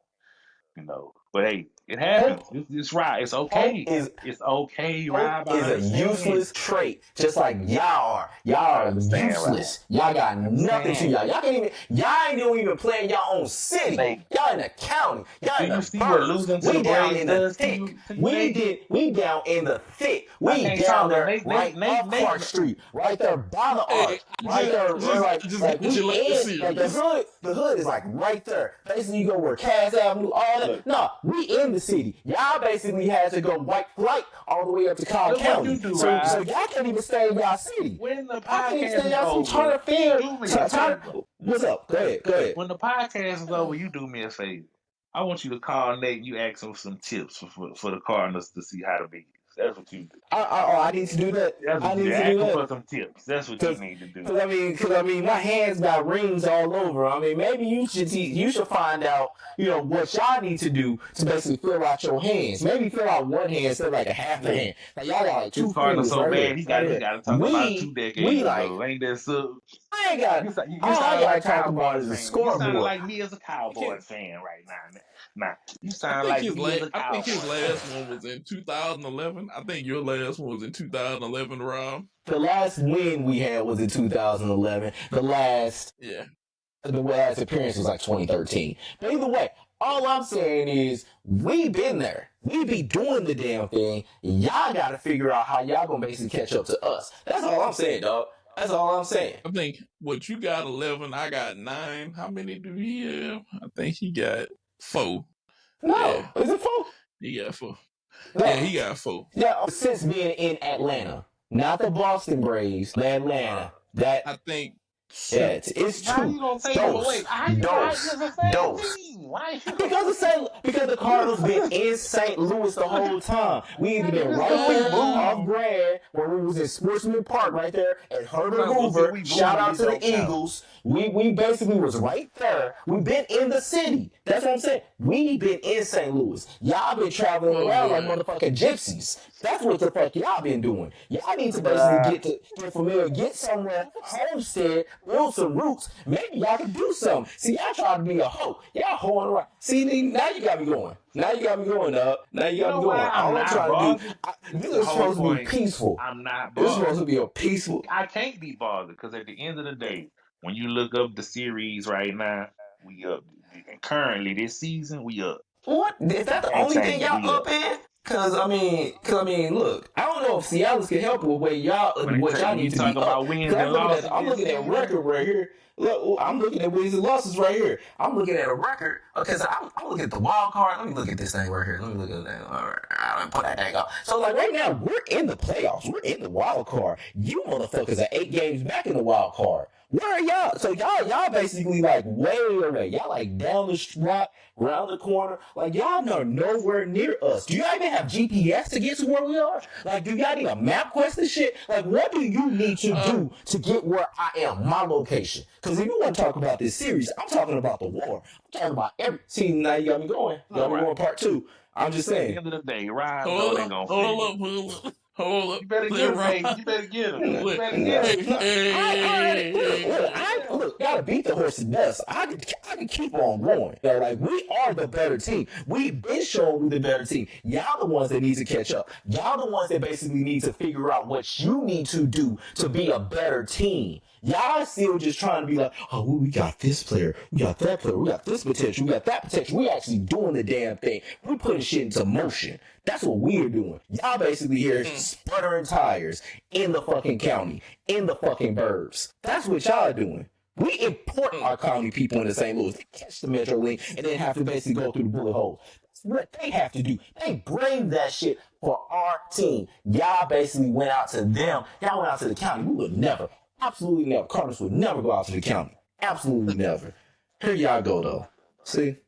You know. But hey, it happens. It's right. It's okay. It's okay. Right? Hope is a useless trait, just like y'all are. Y'all are useless. Y'all got nothing to y'all. Y'all can't even. Y'all ain't even play in y'all own city. Y'all in the county. Y'all in the burbs. We down in the thick. We down in the thick. We down there right off Clark Street, right there by the arch, right there. Like we in like the hood. The hood is like right there. Basically, you go where Cass Avenue, all that. No, we in the city. Y'all basically had to go white flight all the way up to Cobb County. So y'all can't even stay in y'all city. When the podcast is over, what's up? Go ahead. When the podcast is over, you do me a favor. I want you to call Nate and you ask him some tips for the Cardinals to see how to beat. That's what you do. I need to do that. I need to do that. For some tips. That's what you need to do. Because I mean, my hands got rings all over. I mean, maybe you should find out, what y'all need to do to basically fill out your hands. Maybe fill out one hand instead of like a half a hand. Like y'all got like two fingers so right bad. here. He got to talk about 2 decades ago. Ain't that so? I ain't got. All I got to talk about is the scoreboard. You sound like me as a Cowboys fan right now. Nah, you sound like me as a Cowboys. I think his last one was in 2011. I think your last one was in 2011, Rob. The last win we had was in 2011. The last appearance was like 2013. But either way, all I'm saying is we been there. We be doing the damn thing. Y'all got to figure out how y'all gonna basically catch up to us. That's all I'm saying, dog. That's all I'm saying. I think what you got 11, I got 9. How many do he have? I think he got 4. No, is it 4? He got 4. No. Yeah, he got 4. Yeah, since being in Atlanta, not the Boston Braves, the Atlanta. That I think. Yeah, it's true. How you gonna say Dose. Because the Cardinals been in St. Louis the whole time. We either been right there off Grand, where we was in Sportsman Park right there at Herbert Hoover. Shout out to the Eagles. We basically was right there. We been in the city. That's what I'm saying. We been in St. Louis. Y'all been traveling around like motherfucking gypsies. That's what the fuck y'all been doing. Y'all need to basically get familiar, get somewhere, homestead, build some roots. Maybe y'all can do something. See, y'all trying to be a hoe. Y'all hoeing around. See, now you got me going. Now you got me going, dog. Now you got me going. All I'm trying to do, this is supposed to be peaceful. I'm not bothered. This is supposed to be a peaceful. I can't be bothered because at the end of the day, when you look up the series right now, we up. And currently, this season, we up. What? Is that the only thing y'all up in? Cause I mean, look, I don't know if Seattle can help with what y'all need to talk about wins and losses. I'm looking at a record right here. Look, I'm looking at wins and losses right here. I'm looking at a record because I'm looking at the wild card. Let me look at this thing right here. Let me look at that. All right, I'll put that thing up. So like right now, we're in the playoffs. We're in the wild card. You motherfuckers are 8 games back in the wild card. Where are y'all? So y'all basically like way away. Y'all like down the street, around the corner. Like y'all are nowhere near us. Do y'all even have GPS to get to where we are? Like do y'all need a map quest and shit? Like what do you need to do to get where I am, my location? Because if you want to talk about this series, I'm talking about the war. I'm talking about every. See, now you got me going. You got me going part 2. I'm just saying. At the end of the day, Ryan, Hold up. You better get him, man. You better get him. You better get him. Look, gotta beat the horse to death. I can keep on going. Like we are the better team. We've been showing we the better team. Y'all the ones that need to catch up. Y'all the ones that basically need to figure out what you need to do to be a better team. Y'all still just trying to be like, oh, we got this player, we got that player, we got this potential, we got that potential. We actually doing the damn thing. We putting shit into motion. That's what we're doing. Y'all basically here sputtering tires in the fucking county, in the fucking burbs. That's what y'all doing. We import our county people into St. Louis. They catch the Metro Link and then have to basically go through the bullet hole. That's what they have to do. They brave that shit for our team. Y'all basically went out to them. Y'all went out to the county. We would never. Absolutely never. Cardinals would never go out to the county. Absolutely never. Here y'all go, though. See?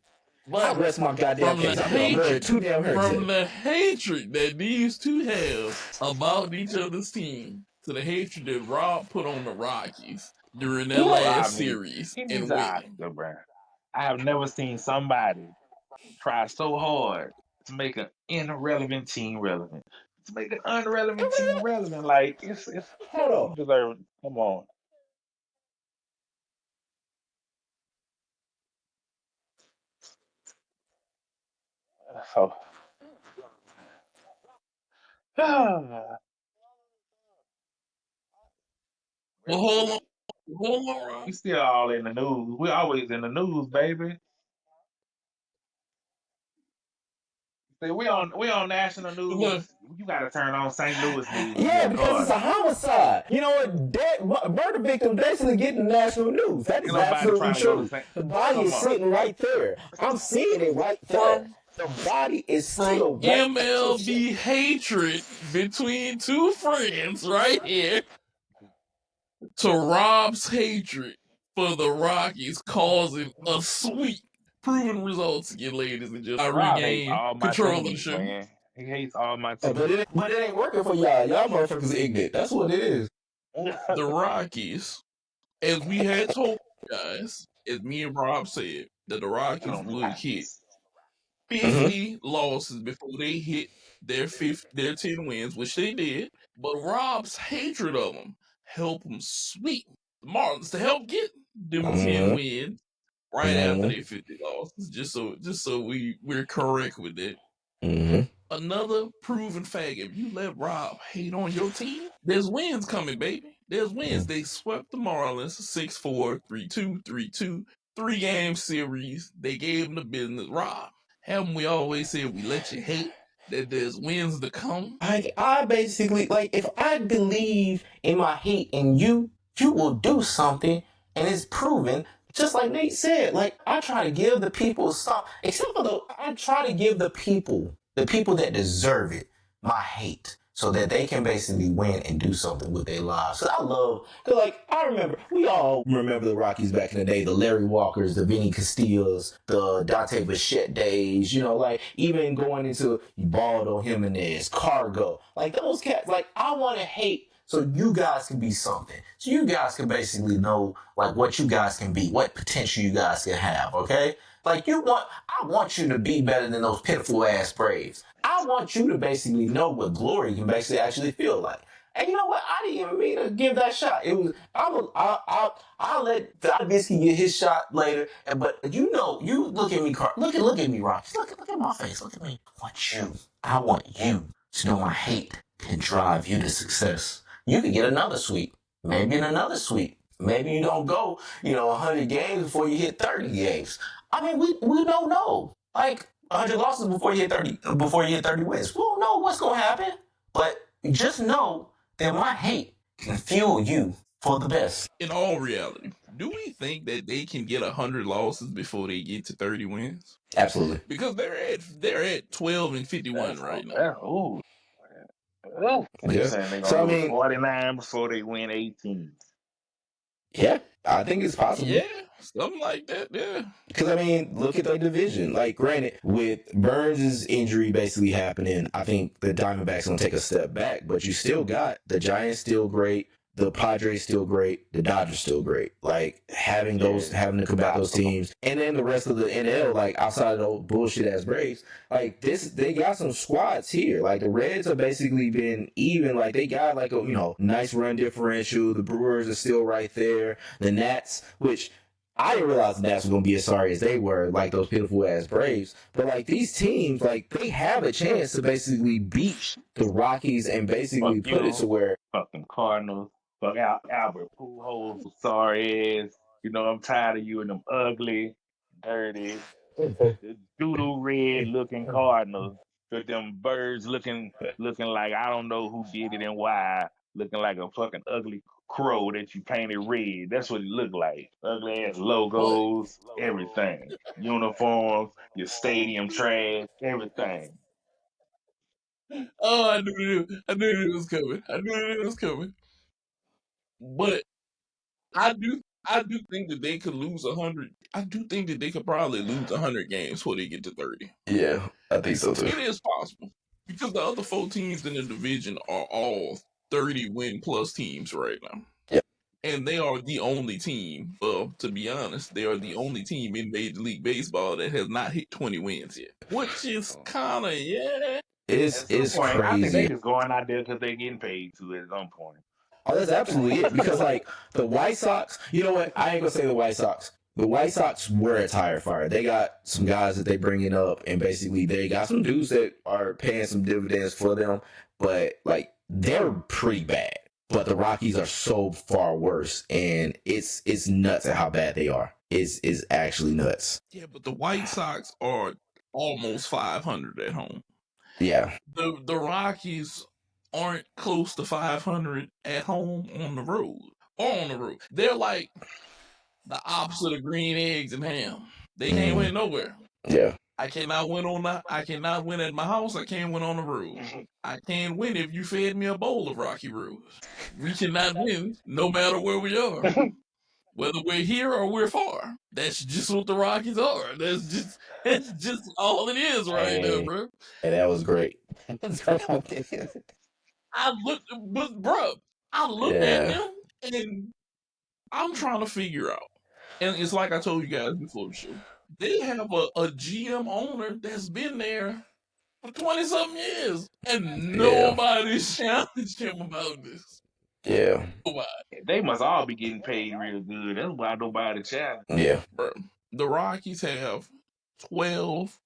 I rest my goddamn case. I'm too damn hurt. From the hatred that these two have about each other's team to the hatred that Rob put on the Rockies during their last series and winning. I have never seen somebody try so hard to make an irrelevant team relevant. To make an unrelevant team relevant. Like, it's hold on. Come on. So, Well, hold on, we Rob. still all in the news. We always in the news, baby. See, we on national Look, news. You gotta turn on St. Louis news to Yeah, get because it's caught a up. homicide. You know what? Murder victims basically getting national news. That Ain't is nobody absolutely trying to go to true. St. The body Come is on. sitting right there. I'm seeing it right there. from The body is from still right there. MLB hatred between two friends right here to Rob's hatred for the Rockies causing a sweep. Proven results again, ladies and gentlemen. I Rob hates regain all my control of the teams, show. man. He hates all my But teams. it ain't working for y'all. Y'all motherfuckers are ignorant. That's what it is. The Rockies, as we had told you guys, as me and Rob said, that the Rockies would hit Rockies. 50 losses before they hit their 10 wins, which they did. But Rob's hatred of them helped him sweep the Marlins to help get them 10 wins right after they 50 losses. Just so we're correct with it. Another proven fact: if you let Rob hate on your team, there's wins coming, baby. There's wins. They swept the Marlins 6-4, 3-2, 3-2, 3-game series. They gave him the business. Rob, haven't we always said we let you hate that there's wins to come? I basically, like, if I believe in my hate in you, you will do something, and it's proven. Just like Nate said, like, I try to give the people some, except for I try to give the people that deserve it, my hate, so that they can basically win and do something with their lives. So I remember, we all remember the Rockies back in the day, the Larry Walkers, the Vinny Castillos, the Dante Bichette days, like, even going into Baldo Jimenez, Cargo, like, those cats, like, I want to hate so you guys can be something. So you guys can basically know, like, what you guys can be, what potential you guys can have, okay? Like, I want you to be better than those pitiful ass Braves. I want you to basically know what glory can basically actually feel like. And you know what? I didn't even mean to give that shot. I'll let Dobisky get his shot later. But you look at me, look at me, Rocky. Look at my face. Look at me. I want you to know my hate can drive you to success. You can get another sweep. Maybe in another sweep. Maybe you don't go, 100 games before you hit 30 games. I mean, we don't know. Like, 100 losses before you hit 30 wins. We don't know what's going to happen. But just know that my hate can fuel you for the best. In all reality, do we think that they can get 100 losses before they get to 30 wins? Absolutely. Because they're at 12 and 51 right now. They saying they're gonna lose 49 before they win 18. Yeah, I think it's possible. Yeah, something like that, yeah. Because, I mean, look at their division. Like, granted, with Burns' injury basically happening, I think the Diamondbacks going to take a step back. But you still got the Giants still great, the Padres still great, the Dodgers still great. Like, having to combat those teams. And then the rest of the NL, like, outside of those bullshit-ass Braves, like, they got some squads here. Like, the Reds have basically been even. Like, they got, like, a, nice run differential. The Brewers are still right there. The Nats, which I didn't realize the Nats were going to be as sorry as they were, like those pitiful-ass Braves. But, like, these teams, like, they have a chance to basically beat the Rockies and basically put it to where... Fucking Cardinals. Fuck Albert Pujols, sorry ass. I'm tired of you and them ugly, dirty, doodle red looking Cardinals. With them birds looking like I don't know who did it and why. Looking like a fucking ugly crow that you painted red. That's what it looked like. Ugly ass logos, everything. Uniforms, your stadium trash, everything. Oh, I knew it was coming. But I do think that they could lose 100. I do think that they could probably lose 100 games before they get to 30. Yeah, I think so too. It is possible because the other 4 teams in the division are all 30 win plus teams right now. Yeah. And they are the only team, well, to be honest, they are the only team in Major League Baseball that has not hit 20 wins yet. Which is kind of, It's crazy. I think they just going out there because they're getting paid to at some point. Oh, that's absolutely it. Because, like, the White Sox, you know what? I ain't going to say the White Sox. The White Sox were a tire fire. They got some guys that they bringing up, and basically they got some dudes that are paying some dividends for them, but like they're pretty bad. But the Rockies are so far worse, and it's nuts at how bad they are. It's actually nuts. Yeah, but the White Sox are almost 500 at home. Yeah. The Rockies aren't close to 500 at home on the road or on the road. They're like the opposite of green eggs and ham. They can't win nowhere. Yeah. I cannot win at my house. I can't win on the road. I can't win if you fed me a bowl of Rocky Roads. We cannot win no matter where we are. Whether we're here or we're far. That's just what the Rockies are. That's just all it is right now, bro. And that was great. I looked at them and I'm trying to figure out. And it's like I told you guys before the show. They have a GM owner that's been there for 20-something years. And nobody's challenged him about this. Yeah. Nobody. They must all be getting paid real good. That's why nobody challenge. Yeah. Bro, the Rockies have 12.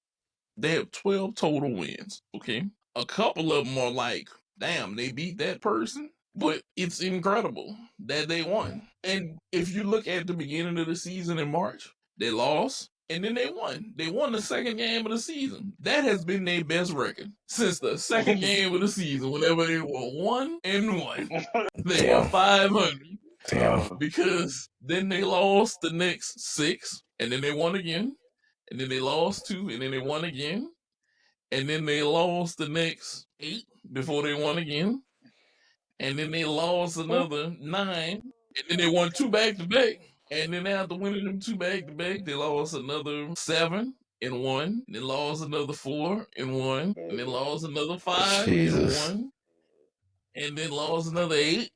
They have 12 total wins, okay? A couple of them are like, damn, they beat that person. But it's incredible that they won. And if you look at the beginning of the season in March, they lost and then they won. They won the second game of the season. That has been their best record since the second game of the season. Whenever they were 1-1, they were 500. Damn. Because then they lost the next 6, and then they won again, and then they lost 2, and then they won again, and then they lost the next 8 before they won again. And then they lost another 9, and then they won 2 back-to-back. And then after winning them 2 back-to-back, they lost another 7 and 1. Then lost another 4 and 1. And then lost another 5 and 1. And then lost another 8.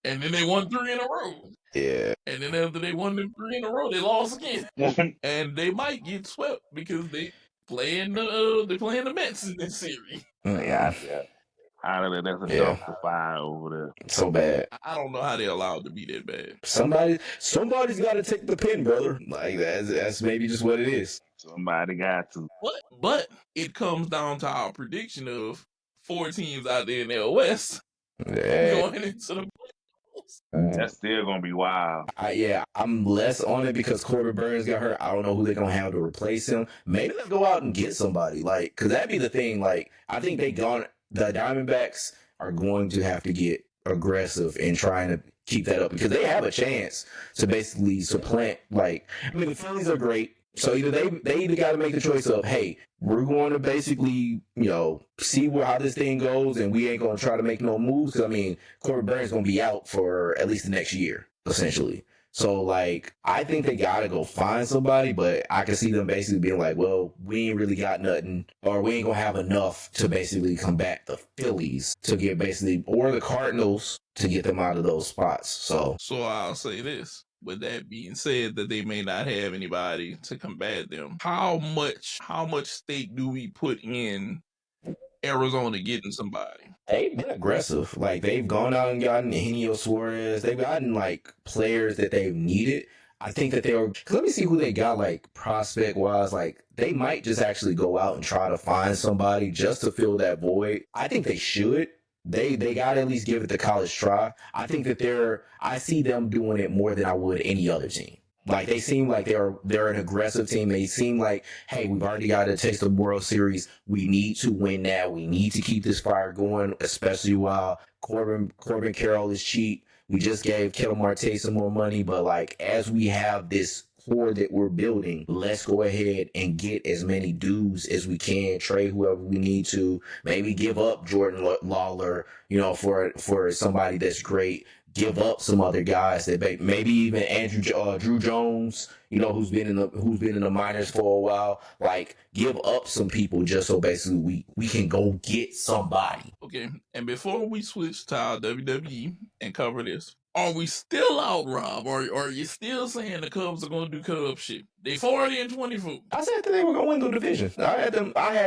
And then they won 3 in a row. Yeah. And then after they won them 3 in a row, they lost again. And they might get swept because they playing the Mets in this series. Yeah. That's a dumpster fire over there. So bad. I don't know how they're allowed to be that bad. Somebody's got to take the pin, brother. Like that's maybe just what it is. Somebody got to. But it comes down to our prediction of 4 teams out there in the West going into the playoffs. That's still gonna be wild. I'm less on it because Corbin Burns got hurt. I don't know who they're gonna have to replace him. Maybe let's go out and get somebody. Like, cause that'd be the thing. Like, I think the Diamondbacks are going to have to get aggressive in trying to keep that up because they have a chance to basically supplant. Like, I mean, the Phillies are great. So either they either got to make the choice of, hey, we're going to basically, see how this thing goes, and we ain't going to try to make no moves. Because, I mean, Corbin Burns is going to be out for at least the next year, essentially. So, like, I think they got to go find somebody, but I can see them basically being like, well, we ain't really got nothing, or we ain't going to have enough to basically combat the Phillies to get basically, or the Cardinals to get them out of those spots. So I'll say this. With that being said, that they may not have anybody to combat them, how much stake do we put in Arizona getting somebody? They've been aggressive. Like, they've gone out and gotten Eugenio Suarez. They've gotten, like, players that they've needed. I think that let me see who they got, like, prospect-wise. Like, they might just actually go out and try to find somebody just to fill that void. I think they should. They got to at least give it the college try. I think that I see them doing it more than I would any other team. Like, they seem like they're an aggressive team. They seem like, hey, we've already got a taste of the World Series. We need to win that. We need to keep this fire going, especially while Corbin Carroll is cheap. We just gave Ketel Marte some more money, but like, as we have this core that we're building, let's go ahead and get as many dudes as we can, trade whoever we need to, maybe give up Jordan Lawler, for somebody that's great. Give up some other guys that maybe even Drew Jones, who's been in the minors for a while. Like, give up some people just so basically we can go get somebody. Okay, and before we switch to our WWE and cover this, are we still out, Rob? Or are you still saying the Cubs are going to do Cub shit? They 40-24. I said that they were going to win the division. I had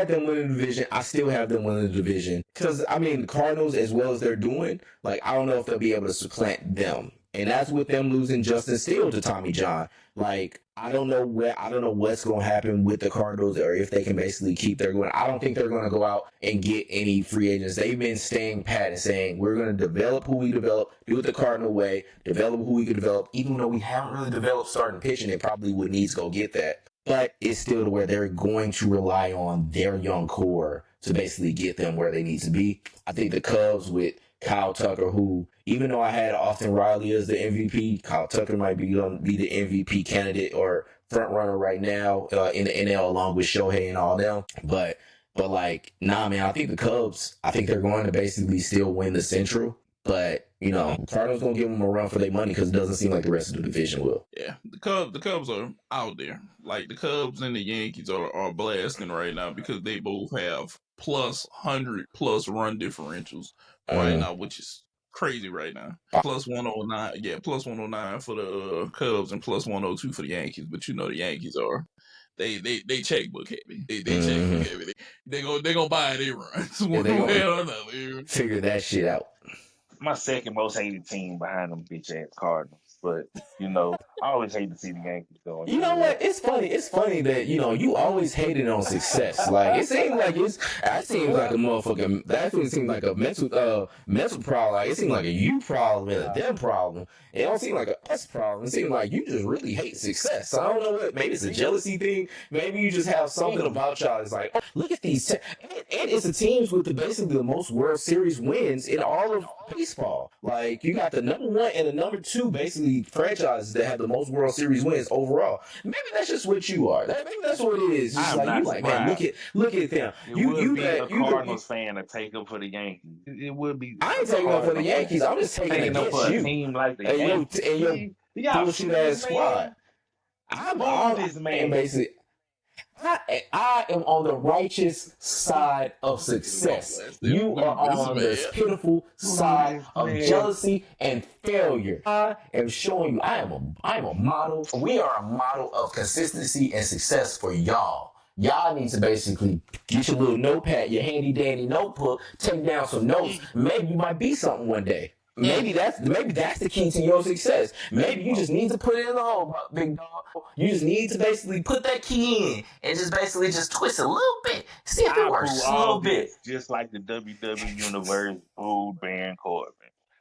them winning the division. I still have them winning the division. Because, I mean, the Cardinals, as well as they're doing, like, I don't know if they'll be able to supplant them. And that's with them losing Justin Steele to Tommy John. Like, I don't know what's going to happen with the Cardinals, or if they can basically keep their going. I don't think they're going to go out and get any free agents. They've been staying pat and saying, we're going to develop who we develop, do it the Cardinal way, develop who we can develop. Even though we haven't really developed starting pitching, it probably would need to go get that. But it's still to where they're going to rely on their young core to basically get them where they need to be. I think the Cubs with Kyle Tucker, who, even though I had Austin Riley as the MVP, Kyle Tucker might be going to be the MVP candidate or front runner right now in the NL, along with Shohei and all them. But like, nah, man, I think the Cubs, I think they're going to basically still win the Central. But, you know, Cardinals going to give them a run for their money because it doesn't seem like the rest of the division will. Yeah, the Cubs are out there. Like, the Cubs and the Yankees are blasting right now because they both have plus 100+ run differentials right now, which is crazy right now. Plus 109, plus 109 for the Cubs and plus 102 for the Yankees. But you know the Yankees are they checkbook heavy. They checkbook heavy. They gonna buy their runs. One way or another. Figure that shit out. My second most hated team behind them bitch ass Cardinals. But, you know, I always hate to see the Yankees going. You know what? It's funny that, you know, you always hated on success. Like, it seems like that seems like a motherfucking, that seems like a mental problem. Like, it seems like a you problem and a them problem. It don't seem like a us problem. It seems like you just really hate success. So I don't know what, maybe it's a jealousy thing. Maybe you just have something about y'all that's like, oh, look at these. And it's the teams with basically the most World Series wins in all of baseball. Like, you got the number 1 and the number 2 basically franchises that have the most World Series wins overall. Maybe that's just what you are. Maybe that's what it is. Just like, you like, man, look at them. You be a Cardinals fan to take up for the Yankees. It would be. I ain't taking up for the Yankees. I'm just taking up for a team like the Yankees. And your bullshit ass squad. I'm on this man. Basically, I am on the righteous side of success. You are on this pitiful side of jealousy and failure. I am showing you I am a model. We are a model of consistency and success for y'all. Y'all need to basically get your little notepad, your handy dandy notebook, take down some notes. Maybe you might be something one day. Maybe that's the key to your success. Maybe you just need to put it in the hole, big dog. You just need to basically put that key in and just basically just twist it a little bit. See if it works a little bit. Just like the WWE Universe booed Baron Corbin.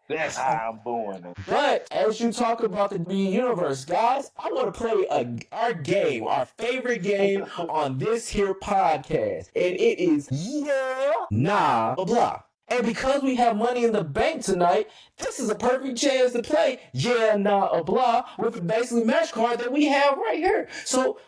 That's how I'm booing it. But as you talk about the WWE Universe, guys, I want to play our game, our favorite game on this here podcast. And it is Yeah, Nah, Blah, Blah. And because we have money in the bank tonight, this is a perfect chance to play Yeah, Nah, Blah with the basically match card that we have right here. So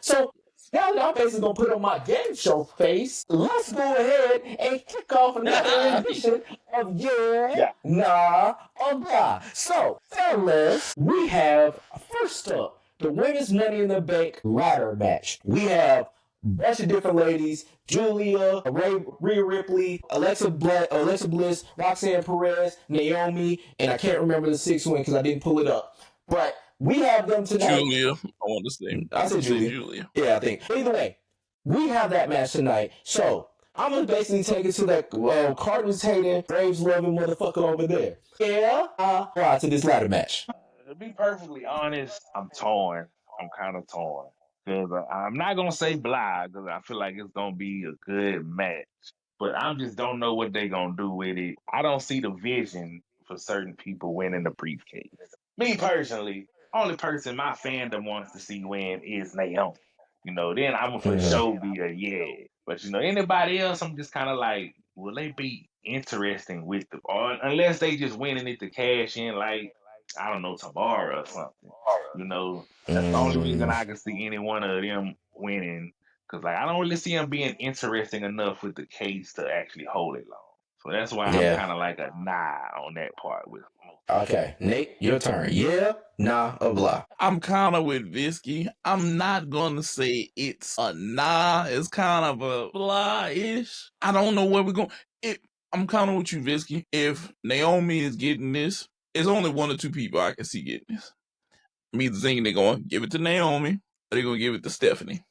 now that I'm basically going to put on my game show face, let's go ahead and kick off another edition of Yeah, Nah, Blah. So, fellas, we have, first up, the Women's Money in the Bank ladder match. We have a bunch of different ladies: Julia, Rhea Ripley, Alexa Bliss, Roxanne Perez, Naomi, and I can't remember the 6th one because I didn't pull it up. But we have them tonight. Julia, I want to say. I said Julia. Yeah, I think. Either way, we have that match tonight. So I'm gonna basically take it to that Cardinals hating, Braves loving motherfucker over there. Yeah, to this ladder match. To be perfectly honest, I'm torn. I'm kind of torn. Because I'm not going to say blah, because I feel like it's going to be a good match. But I just don't know what they're going to do with it. I don't see the vision for certain people winning the briefcase. Me personally, only person my fandom wants to see win is Naomi. You know, then I'm going to for sure be a yeah. But, you know, anybody else, I'm just kind of like, will they be interesting with them? Or unless they just winning it to cash in, like, I don't know, tomorrow or something. You know, that's the only reason I can see any one of them winning. Because, like, I don't really see them being interesting enough with the case to actually hold it long. So that's why I'm kind of like a nah on that part with them. Okay, Nate, your turn. Yeah, nah, blah. I'm kind of with Visky. I'm not going to say it's a nah. It's kind of a blah-ish. I don't know where we're going. I'm kind of with you, Visky. If Naomi is getting this, it's only 1 or 2 people I can see getting this. I'm either thinking they're going to give it to Naomi or they're going to give it to Stephanie.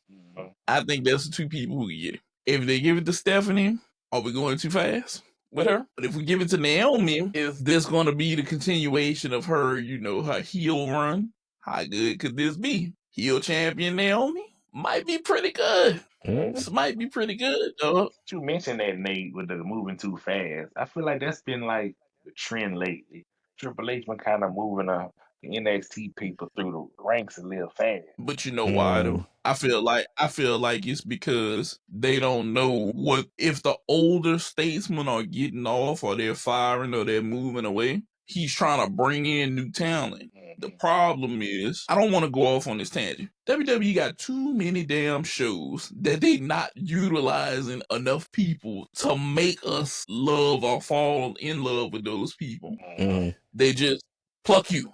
I think that's the 2 people who can get it. If they give it to Stephanie, are we going too fast? with her. But if we give it to Naomi, is this going to be the continuation of her, her heel run? How good could this be? Heel champion Naomi? Might be pretty good. This might be pretty good, though. You mentioned that, Nate, with the moving too fast. I feel like that's been like the trend lately. Triple H been kind of moving the NXT people through the ranks a little fast. But you know why though? I feel like it's because they don't know what if the older statesmen are getting off or they're firing or they're moving away. He's trying to bring in new talent. The problem is, I don't want to go off on this tangent. WWE got too many damn shows that they not utilizing enough people to make us love or fall in love with those people. They just pluck you.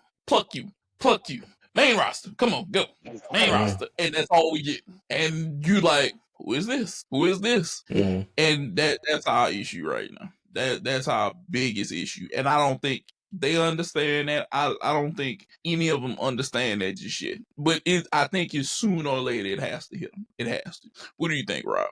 Main roster, come on, go. Main roster, and that's all we get. And you like, who is this? And that's our issue right now. That's our biggest issue. And I don't think they understand that. I don't think any of them understand that just yet. But I think it's sooner or later it has to hit them. It has to. What do you think, Rob?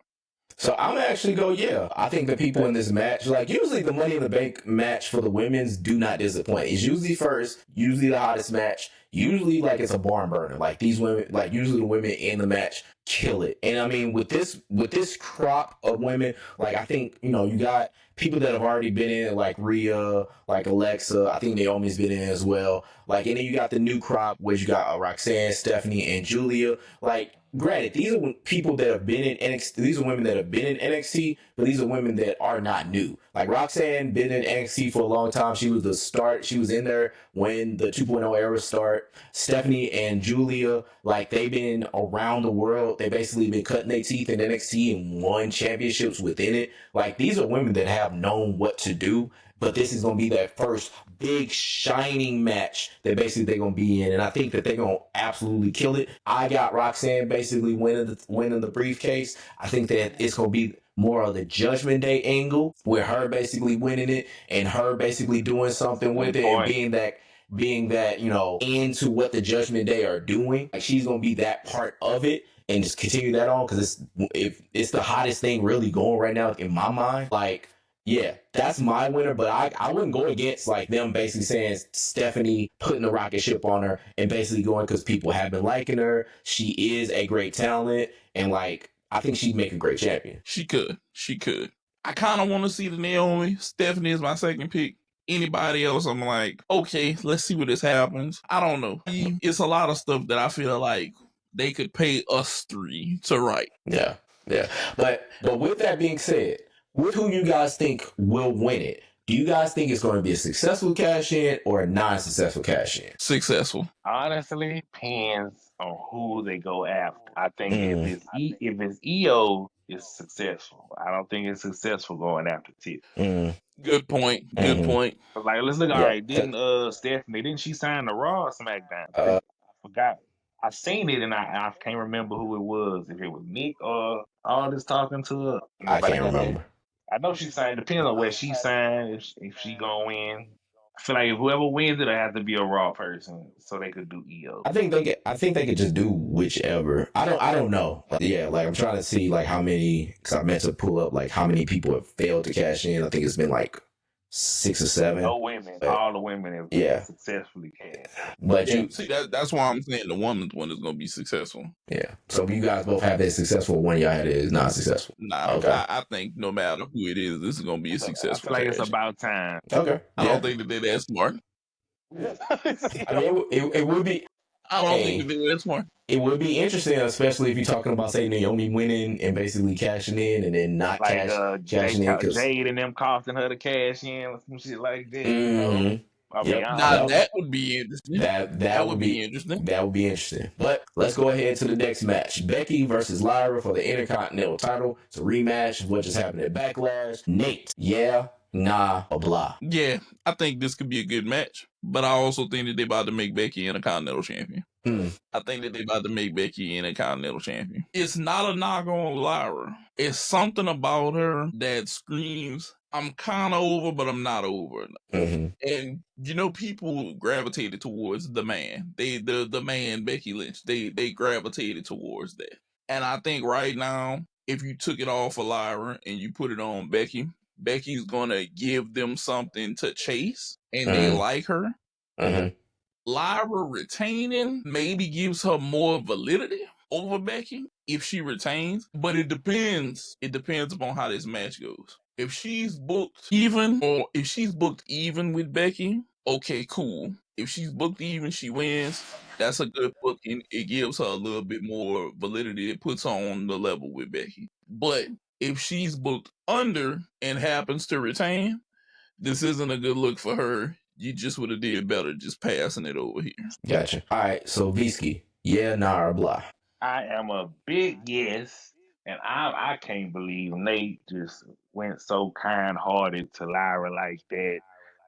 So I'm gonna actually go, yeah. I think the people in this match, like usually the Money in the Bank match for the women's do not disappoint. It's usually first, usually the hottest match, usually like it's a barn burner. Like these women, like usually the women in the match kill it. And I mean with this crop of women, like I think, you got people that have already been in, like Rhea, like Alexa. I think Naomi's been in as well. Like, and then you got the new crop, where you got Roxanne, Stephanie, and Julia. Like, granted, these are people that have been in NXT. These are women that have been in NXT, but these are women that are not new. Like Roxanne been in NXT for a long time. She was the start. She was in there when the 2.0 era start. Stephanie and Julia, like they've been around the world. They basically been cutting their teeth in NXT and won championships within it. Like these are women that have known what to do. But this is going to be that first big shining match that basically they're going to be in. And I think that they're going to absolutely kill it. I got Roxanne basically winning the briefcase. I think that it's going to be more of the Judgment Day angle with her basically winning it and her basically doing something with it and being that, into what the Judgment Day are doing. Like she's going to be that part of it. And just continue that on because it's the hottest thing really going right now in my mind. Like, yeah, that's my winner, but I wouldn't go against like them basically saying Stephanie putting the rocket ship on her and basically going because people have been liking her. She is a great talent, and like I think she'd make a great champion. She could. I kind of want to see the Naomi. Stephanie is my second pick. Anybody else, I'm like, okay, let's see what this happens. I don't know. It's a lot of stuff that I feel like they could pay us three to write. Yeah. But with that being said, with who you guys think will win it, do you guys think it's going to be a successful cash-in or a non-successful cash-in? Successful. Honestly, depends on who they go after. I think if it's EO, it's successful. I don't think it's successful going after Tiff. Good point. Like, let's look. All right, Stephanie, didn't she sign the Raw or SmackDown? I forgot. I seen it and I can't remember who it was. If it was Nick or all this talking to her. I can't remember. I know she signed. Depending on where she signed, if she gonna win. I feel like if whoever wins it, have to be a Raw person so they could do EO. I think they could just do whichever. I don't know. Yeah, like I'm trying to see like how many, because I meant to pull up like how many people have failed to cash in. I think it's been like 6 or 7. No women. All the women have successfully cashed. But see that's why I'm saying the woman's one is gonna be successful. Yeah. So you guys both have it successful. One of y'all had it is not successful. Nah. Okay. I think no matter who it is, this is gonna be a successful. I feel like it's about time. Okay. I don't think that they're that smart. I mean, it would be. I don't think they're that smart. It would be interesting, especially if you're talking about, say, Naomi winning and basically cashing in and then not like, cashing in. Jade and them costing her to cash in or some shit like that. That would be interesting. That would be interesting. That would be interesting. But let's go ahead to the next match. Becky versus Lyra for the Intercontinental title. It's a rematch of what just happened at Backlash. Nate, yeah, nah, or blah. Yeah, I think this could be a good match. But I also think that they're about to make Becky Intercontinental champion. I think that they're about to make Becky Intercontinental champion. It's not a knock on Lyra. It's something about her that screams, I'm kind of over, but I'm not over. And, people gravitated towards the man. The man, Becky Lynch, they gravitated towards that. And I think right now, if you took it off of Lyra and you put it on Becky, Becky's gonna give them something to chase, and they like her. Lyra retaining maybe gives her more validity over Becky if she retains, but it depends. It depends upon how this match goes. If she's booked even, or if she's booked even with Becky, okay, cool. If she's booked even, she wins. That's a good booking. It gives her a little bit more validity. It puts her on the level with Becky. But if she's booked under and happens to retain, this isn't a good look for her. You just would have did better just passing it over here. Gotcha. All right, so Visky, yeah, nah, or blah. I am a big yes, and I can't believe Nate just went so kind hearted to Lyra like that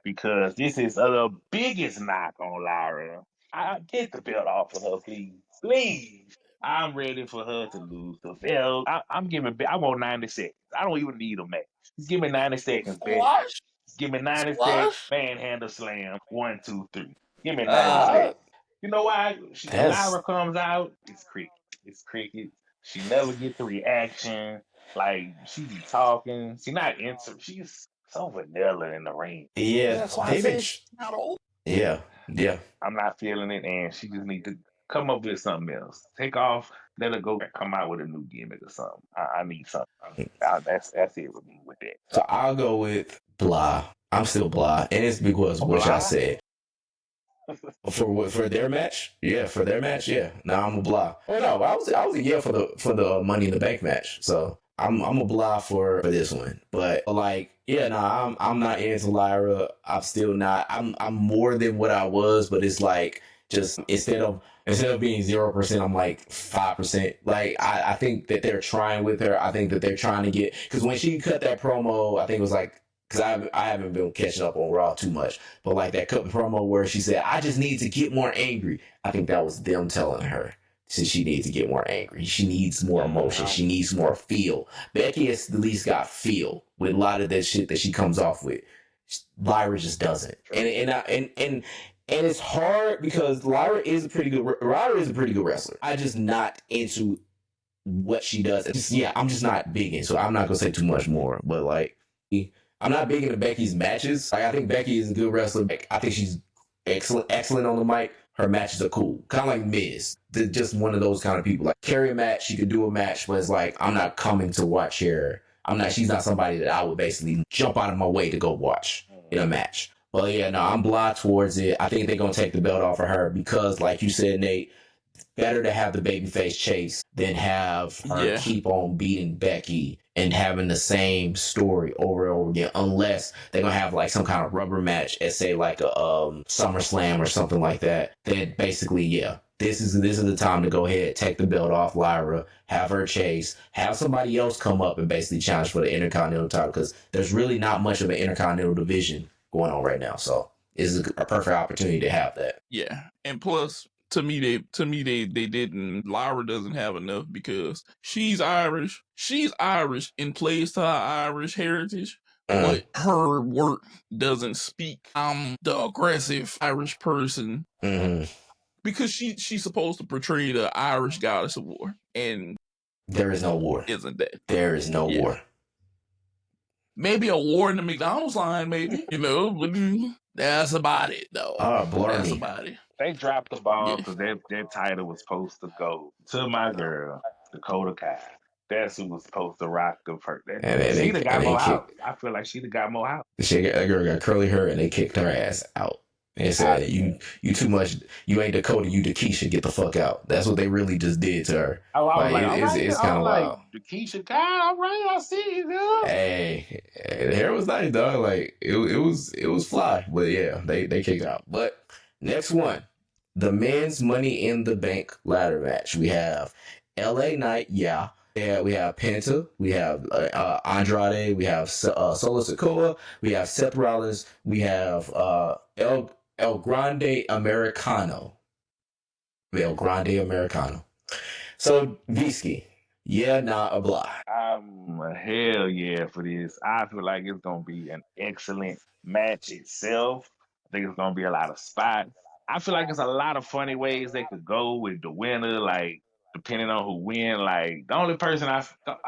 because this is the biggest knock on Lyra. I get the belt off of her, please, please. I'm ready for her to lose the belt. I'm giving. I want 90 seconds. I don't even need a match. Just give me 90 seconds, Becky. Squash? Give me 90 seconds. Squash? Manhandle slam. 1, 2, 3. Give me 90 seconds. You know why? When Lyra comes out, it's cricket. It's cricket. She never gets the reaction. Like she be talking. She not into. She's so vanilla in the ring. Yeah, That's why I said she's not old. Yeah. I'm not feeling it, and she just need to come up with something else. Take off. Let her go. Come out with a new gimmick or something. I need something. That's it with me with that. So I'll go with blah. I'm still blah, and it's because what y'all said. For their match, yeah. For their match, yeah. Now I'm a blah. Oh no, I was a yeah for the Money in the Bank match. So I'm a blah for this one. But like, yeah, no, I'm not into Lyra. I'm still not. I'm more than what I was, but it's like just instead of being 0%, I'm like 5%. Like I think that they're trying with her. I think that they're trying to get, because when she cut that promo, I think it was like, because I haven't been catching up on Raw too much, but like that cut promo where she said, I just need to get more angry. I think that was them telling her she needs to get more angry. She needs more emotion. She needs more feel. Becky has at least got feel with a lot of that shit that she comes off with. Lyra just doesn't. And it's hard because Lyra is a pretty good wrestler. I just not into what she does. I'm just not big in, so I'm not gonna say too much more. But like, I'm not big into Becky's matches. Like, I think Becky is a good wrestler. I think she's excellent on the mic. Her matches are cool. Kind of like Miz. They're just one of those kind of people. Like, carry a match, she could do a match, but it's like, I'm not coming to watch her. She's not somebody that I would basically jump out of my way to go watch in a match. But yeah, no, I'm blind towards it. I think they're going to take the belt off of her because, like you said, Nate, better to have the babyface chase than have her keep on beating Becky and having the same story over and over again, unless they're gonna have like some kind of rubber match at, say, like a SummerSlam or something like that. Then basically, this is the time to go ahead, take the belt off Lyra, have her chase, have somebody else come up and basically challenge for the Intercontinental title, because there's really not much of an Intercontinental division going on right now. So it's a perfect opportunity to have that. Yeah, and plus, to me, they didn't. Lyra doesn't have enough because she's Irish. She's Irish and plays to her Irish heritage, but her work doesn't speak. I'm the aggressive Irish person because she's supposed to portray the Irish goddess of war, and there is no war. Isn't that? There is no war. Maybe a war in the McDonald's line, maybe, but that's about it, though. That's about it. They dropped the ball because that title was supposed to go to my girl, Dakota Kai. That's who was supposed to rock the first. She'd have got more out. I feel like she'd have got more out. That girl got curly hair and they kicked her ass out. And said, you too much, you ain't Dakota, you Dakisha, get the fuck out. That's what they really just did to her. Oh, I was like, it's kind of wild. Dakisha Kai, all right, I see you, girl. Hey, the hair was nice, dog. Like, it was fly. But yeah, they kicked out. But next one, the men's Money in the Bank ladder match. We have LA Knight, we have Penta, we have Andrade, we have Solo Sikoa, we have Seth Rollins, we have El Grande Americano. So, Visky, or blah? I'm a hell yeah for this. I feel like it's going to be an excellent match itself. I think it's going to be a lot of spots. I feel like there's a lot of funny ways they could go with the winner, like, depending on who win. Like, the only person I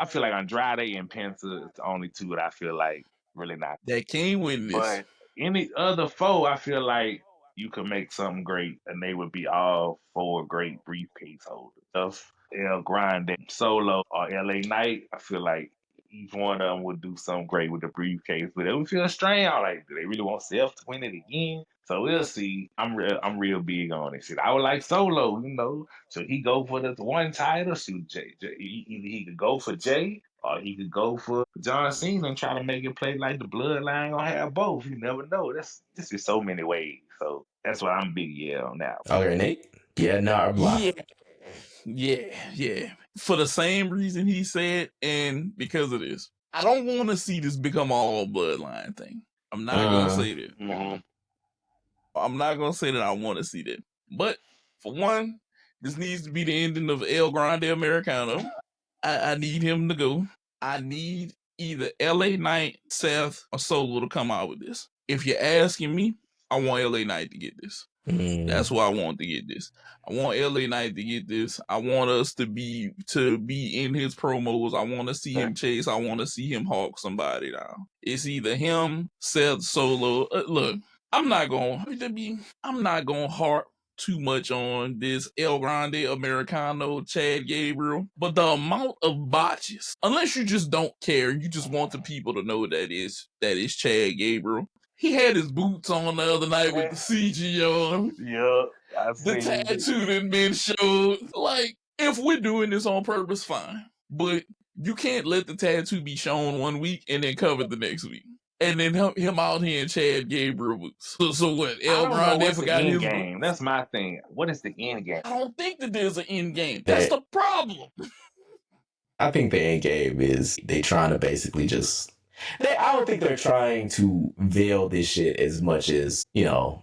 feel like Andrade and Penta is the only two that I feel like Really not. That can't win this. But any other foe, I feel like you could make something great, and they would be all four great briefcase holders. Of El Grande, Solo, or LA Knight, I feel like each one of them would do something great with the briefcase, but it would feel strange. I'm like, do they really want Seth to win it again? So we'll see. I'm real big on it. Shit, I would like Solo. Should he go for the one title? Should either he could go for Jay or he could go for John Cena and try to make it play like the bloodline gonna have both. You never know. That's just so many ways. So that's why I'm big on that. Okay, Nate. Yeah, no, Yeah. For the same reason he said, and because of this, I don't want to see this become all bloodline thing. I'm not gonna say that. Mm-hmm. I'm not gonna say that I want to see that. But for one, this needs to be the ending of El Grande Americano. I need him to go. I need either LA Knight, Seth, or Solo to come out with this. If you're asking me, I want LA Knight to get this. That's why I want to get this. I want LA Knight to get this. I want us to be in his promos. I want to see him chase. I want to see him hawk somebody down. It's either him, Seth, Solo. Look, I'm not gonna harp too much on this El Grande Americano Chad Gabriel, but the amount of botches, unless you just don't care, you just want the people to know that is Chad Gabriel. He had his boots on the other night with the CG on. Yeah, the tattoo that been showed. Like, if we're doing this on purpose, fine. But you can't let the tattoo be shown one week and then covered the next week. And then him out here in Chad Gabriel boots. So what? El Grande forgot his game. That's my thing. What is the end game? I don't think that there's an end game. That's the problem. I think the end game is they trying to basically just... I don't think they're trying to veil this shit as much as,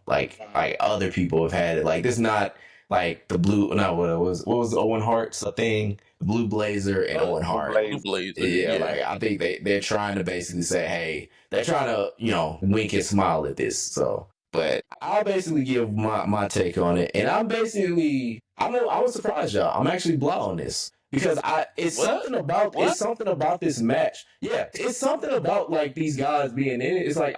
like other people have had it. Like, this not like the blue... No, what was Owen Hart's thing? The Blue Blazer and Owen Hart. Blue Blazer. Yeah, like, I think they're trying to basically say, hey, they're trying to, wink and smile at this. So, but I'll basically give my take on it. And I was surprised, y'all. I'm actually blah on this. Because something about this match. Yeah, it's something about like these guys being in it. It's like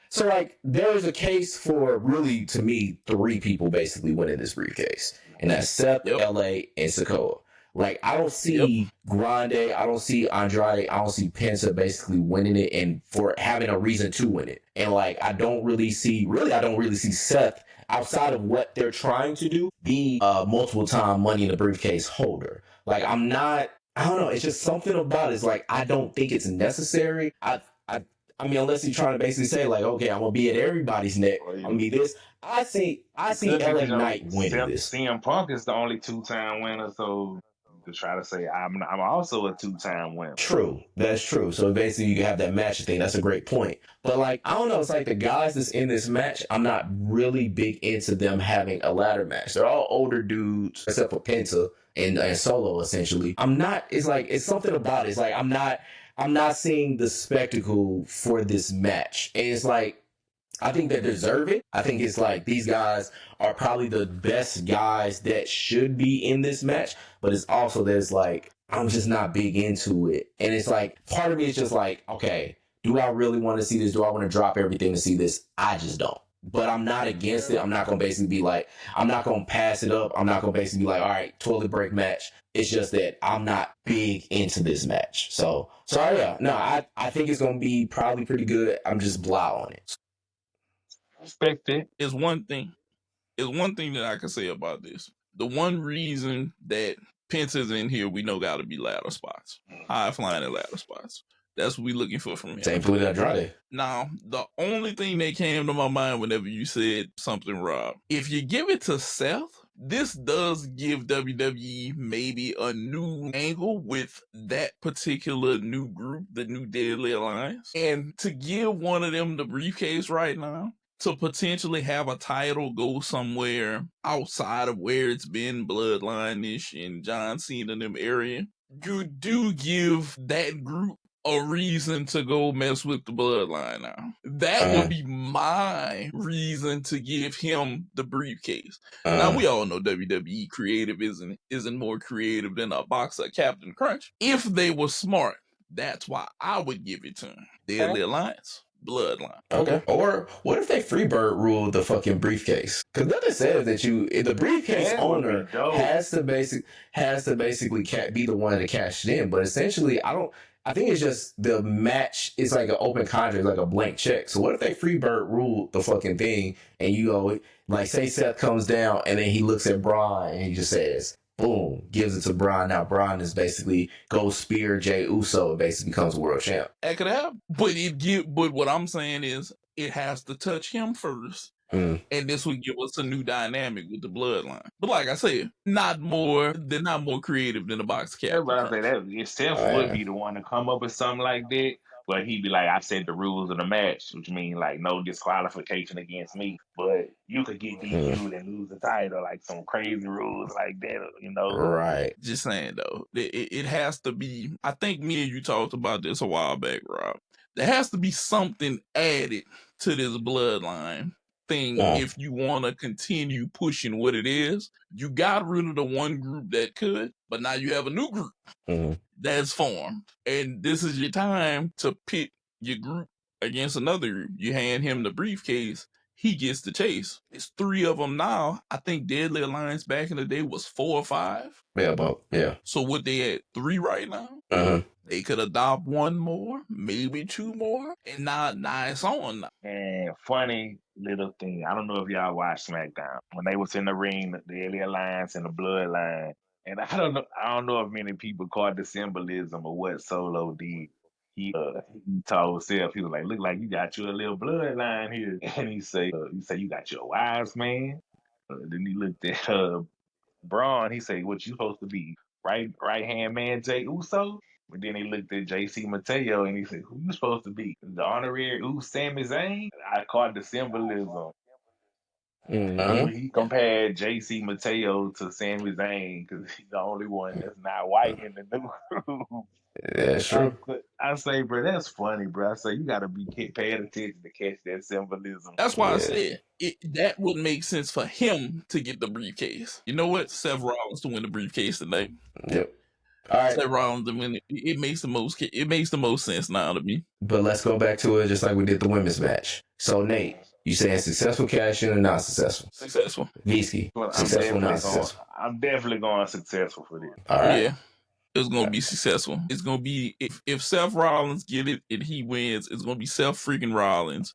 so like there's a case for really, to me, 3 people basically winning this briefcase. And that's Seth, LA, and Sikoa. Like, I don't see Grande, I don't see Andrade, I don't see Penta basically winning it and for having a reason to win it. And like I don't really see Seth, outside of what they're trying to do, be multiple time Money in the Briefcase holder. Like, I don't know. It's just something about it. It's like, I don't think it's necessary. I mean, unless you're trying to basically say like, okay, I'm gonna be at everybody's neck. I'm gonna be this. I see LA Knight winning this. CM Punk is the only 2-time winner, so to try to say I'm also a 2-time winner. True, that's true. So basically, you can have that match thing. That's a great point. But like, I don't know. It's like the guys that's in this match, I'm not really big into them having a ladder match. They're all older dudes, except for Penta and Solo. Essentially, it's something about it. It's like I'm not seeing the spectacle for this match, and it's like, I think they deserve it. I think it's like these guys are probably the best guys that should be in this match, but it's also there's like, I'm just not big into it. And it's like, part of me is just like, okay, do I really want to see this? Do I want to drop everything to see this? I just don't. But I'm not against it. I'm not going to basically be like, I'm not going to pass it up. I'm not going to basically be like, all right, toilet break match. It's just that I'm not big into this match. So yeah, no, I think it's going to be probably pretty good. I'm just blah on it. Respect it. Is one thing that I can say about this. The one reason that Penta's in here, we know got to be ladder spots, high flying and ladder spots. That's what we looking for from him. Same for Andrade. Now, the only thing that came to my mind whenever you said something, Rob, if you give it to Seth, this does give WWE maybe a new angle with that particular new group, the New Deadly Alliance. And to give one of them the briefcase right now, to potentially have a title go somewhere outside of where it's been bloodline-ish in John Cena and them area, you do give that group a reason to go mess with the bloodline now. That would be my reason to give him the briefcase. Now, we all know WWE creative isn't more creative than a box of Captain Crunch. If they were smart, That's why I would give it to him. Deadly Alliance, Bloodline. Okay. Or what if they Freebird ruled the fucking briefcase? Because nothing says that the briefcase That would owner be dope. has to basically be the one to cash it in. But essentially, I think it's just the match is like an open contract, like a blank check. So what if they Freebird ruled the fucking thing and you go, like, say Seth comes down and then he looks at Braun and he just says, boom, gives it to Braun. Now Braun is basically goes spear Jey Uso and basically becomes world champ. That could happen. But what I'm saying is it has to touch him first. And this would give us a new dynamic with the Bloodline. But like I said, they're not more creative than the box cap. Yeah, but I say that Seth would be the one to come up with something like that. But he'd be like, I said the rules of the match, which mean like no disqualification against me. But you could get DQ'd and lose the title, like some crazy rules like that, you know? Right. Just saying though, it has to be. I think me and you talked about this a while back, Rob. There has to be something added to this Bloodline thing if you want to continue pushing what it is. You got rid of the one group that could, but now you have a new group that's formed, and this is your time to pit your group against another group. You hand him the briefcase, he gets the chase. It's 3 of them now. I think Deadly Alliance back in the day was 4 or 5. Yeah. So what, they at 3 right now? They could adopt 1 more, maybe 2 more, and now it's on now. And funny little thing, I don't know if y'all watched SmackDown when they was in the ring, the Deadly Alliance and the Bloodline, and I don't know if many people caught the symbolism of what Solo did. He told Seth, he was like, "Look like you got your little bloodline here," and he say, "You got your wives, man." Then he looked at Braun. He said, "What you supposed to be, right hand man Jey Uso?" But then he looked at JC Mateo and he said, "Who you supposed to be? The honorary Sami Zayn?" I caught the symbolism. He compared JC Mateo to Sami Zayn because he's the only one that's not white in the new group. Yeah, true. I say, bro, that's funny, bro. I say you gotta be paying attention to catch that symbolism. That's why I said that would make sense for him to get the briefcase. You know what? Seth Rollins to win the briefcase tonight. Yep. All right. Seth Rollins to win it. It makes the most sense now to me. But let's go back to it just like we did the women's match. So Nate, you saying successful cash in or not successful? Successful. Visky, successful or not successful? I'm definitely going successful for this. All right. Yeah. It's gonna be successful. It's gonna be if Seth Rollins get it and he wins, it's gonna be Seth freaking Rollins,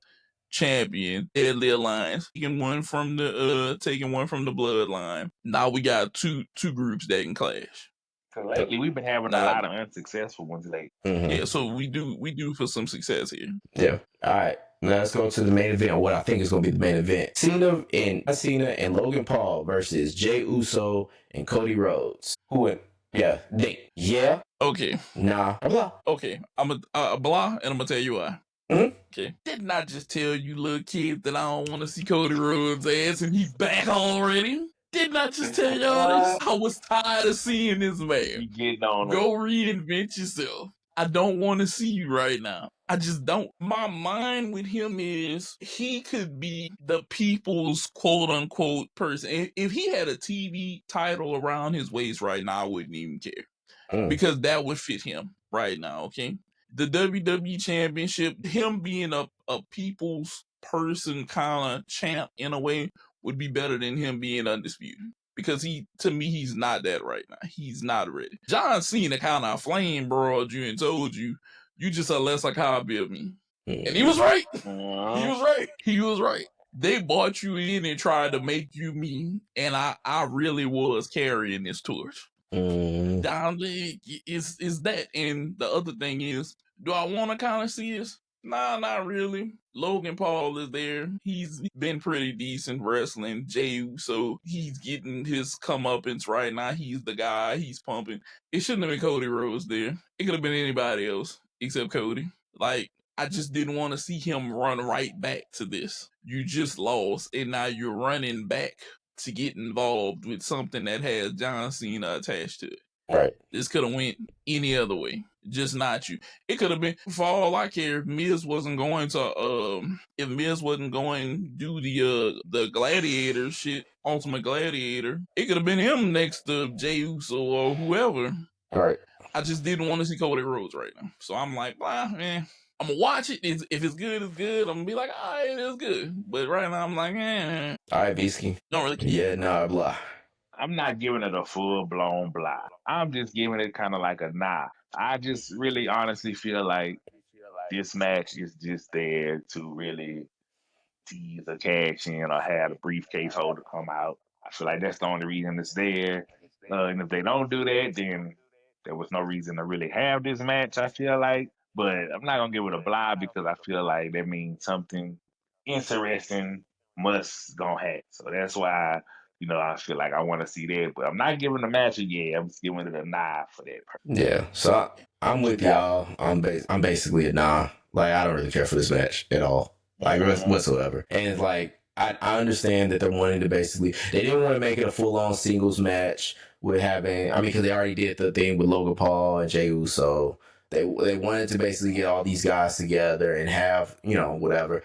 champion, Deadly Alliance, taking one from the Bloodline. Now we got two groups that can clash. So lately we've been having a lot of unsuccessful ones lately. Yeah, so we do for some success here. Yeah. All right. Now let's go to the main event, or what I think is going to be the main event. Cena and Logan Paul versus Jey Uso and Cody Rhodes. Who win? Yeah. Nate. Yeah. Okay. Nah. Blah. Okay. I'm a blah, and I'm gonna tell you why. Okay. Didn't I just tell you, little kid, that I don't want to see Cody Rhodes' ass, and he's back already? Didn't I just tell y'all this? I was tired of seeing this man. You getting on Go reinvent yourself. I don't want to see you right now. I just don't. My mind with him is he could be the people's quote unquote person. If he had a TV title around his waist right now, I wouldn't even care because that would fit him right now. Okay. The WWE Championship, him being a people's person kind of champ in a way would be better than him being undisputed. Because to me, he's not that right now. He's not ready. John Cena kind of flame broiled you and told you just a lesser copy of me. And he was right. He was right. They bought you in and tried to make you me. And I really was carrying this torch. Down there is that. And the other thing is, do I want to kind of see this? Nah, not really. Logan Paul is there. He's been pretty decent wrestling. Jey Uso, he's getting his comeuppance right now. He's the guy. He's pumping. It shouldn't have been Cody Rhodes there. It could have been anybody else except Cody. Like, I just didn't want to see him run right back to this. You just lost, and now you're running back to get involved with something that has John Cena attached to it. Right. This could have went any other way, just not you. It could have been, for all I care, if Miz wasn't going to do the gladiator shit, Ultimate Gladiator, it could have been him next to Jey Uso or whoever. Right. I just didn't want to see Cody Rhodes right now. So I'm like, well, man, I'm gonna watch it. If it's good, it's good. I'm gonna be like, all right, it is good. But right now, I'm like, All right, Bisky. don't really care. Yeah, nah, blah. I'm not giving it a full blown blah. I'm just giving it kind of like a nah. I just really honestly feel like this match is just there to really tease a cash in or have the briefcase holder come out. I feel like that's the only reason it's there. And if they don't do that, then there was no reason to really have this match, I feel like. But I'm not going to give it a blah because I feel like that means something interesting must gonna happen. So that's why, I feel like I want to see that. But I'm not giving the match a yeah. I'm just giving it a nod for that. Yeah, so I'm with y'all. I'm basically a nah. Like, I don't really care for this match at all, like whatsoever. And it's like I understand that they're wanting to basically they didn't want to make it a full on singles match with having because they already did the thing with Logan Paul and Jey Uso. They wanted to basically get all these guys together and have, whatever.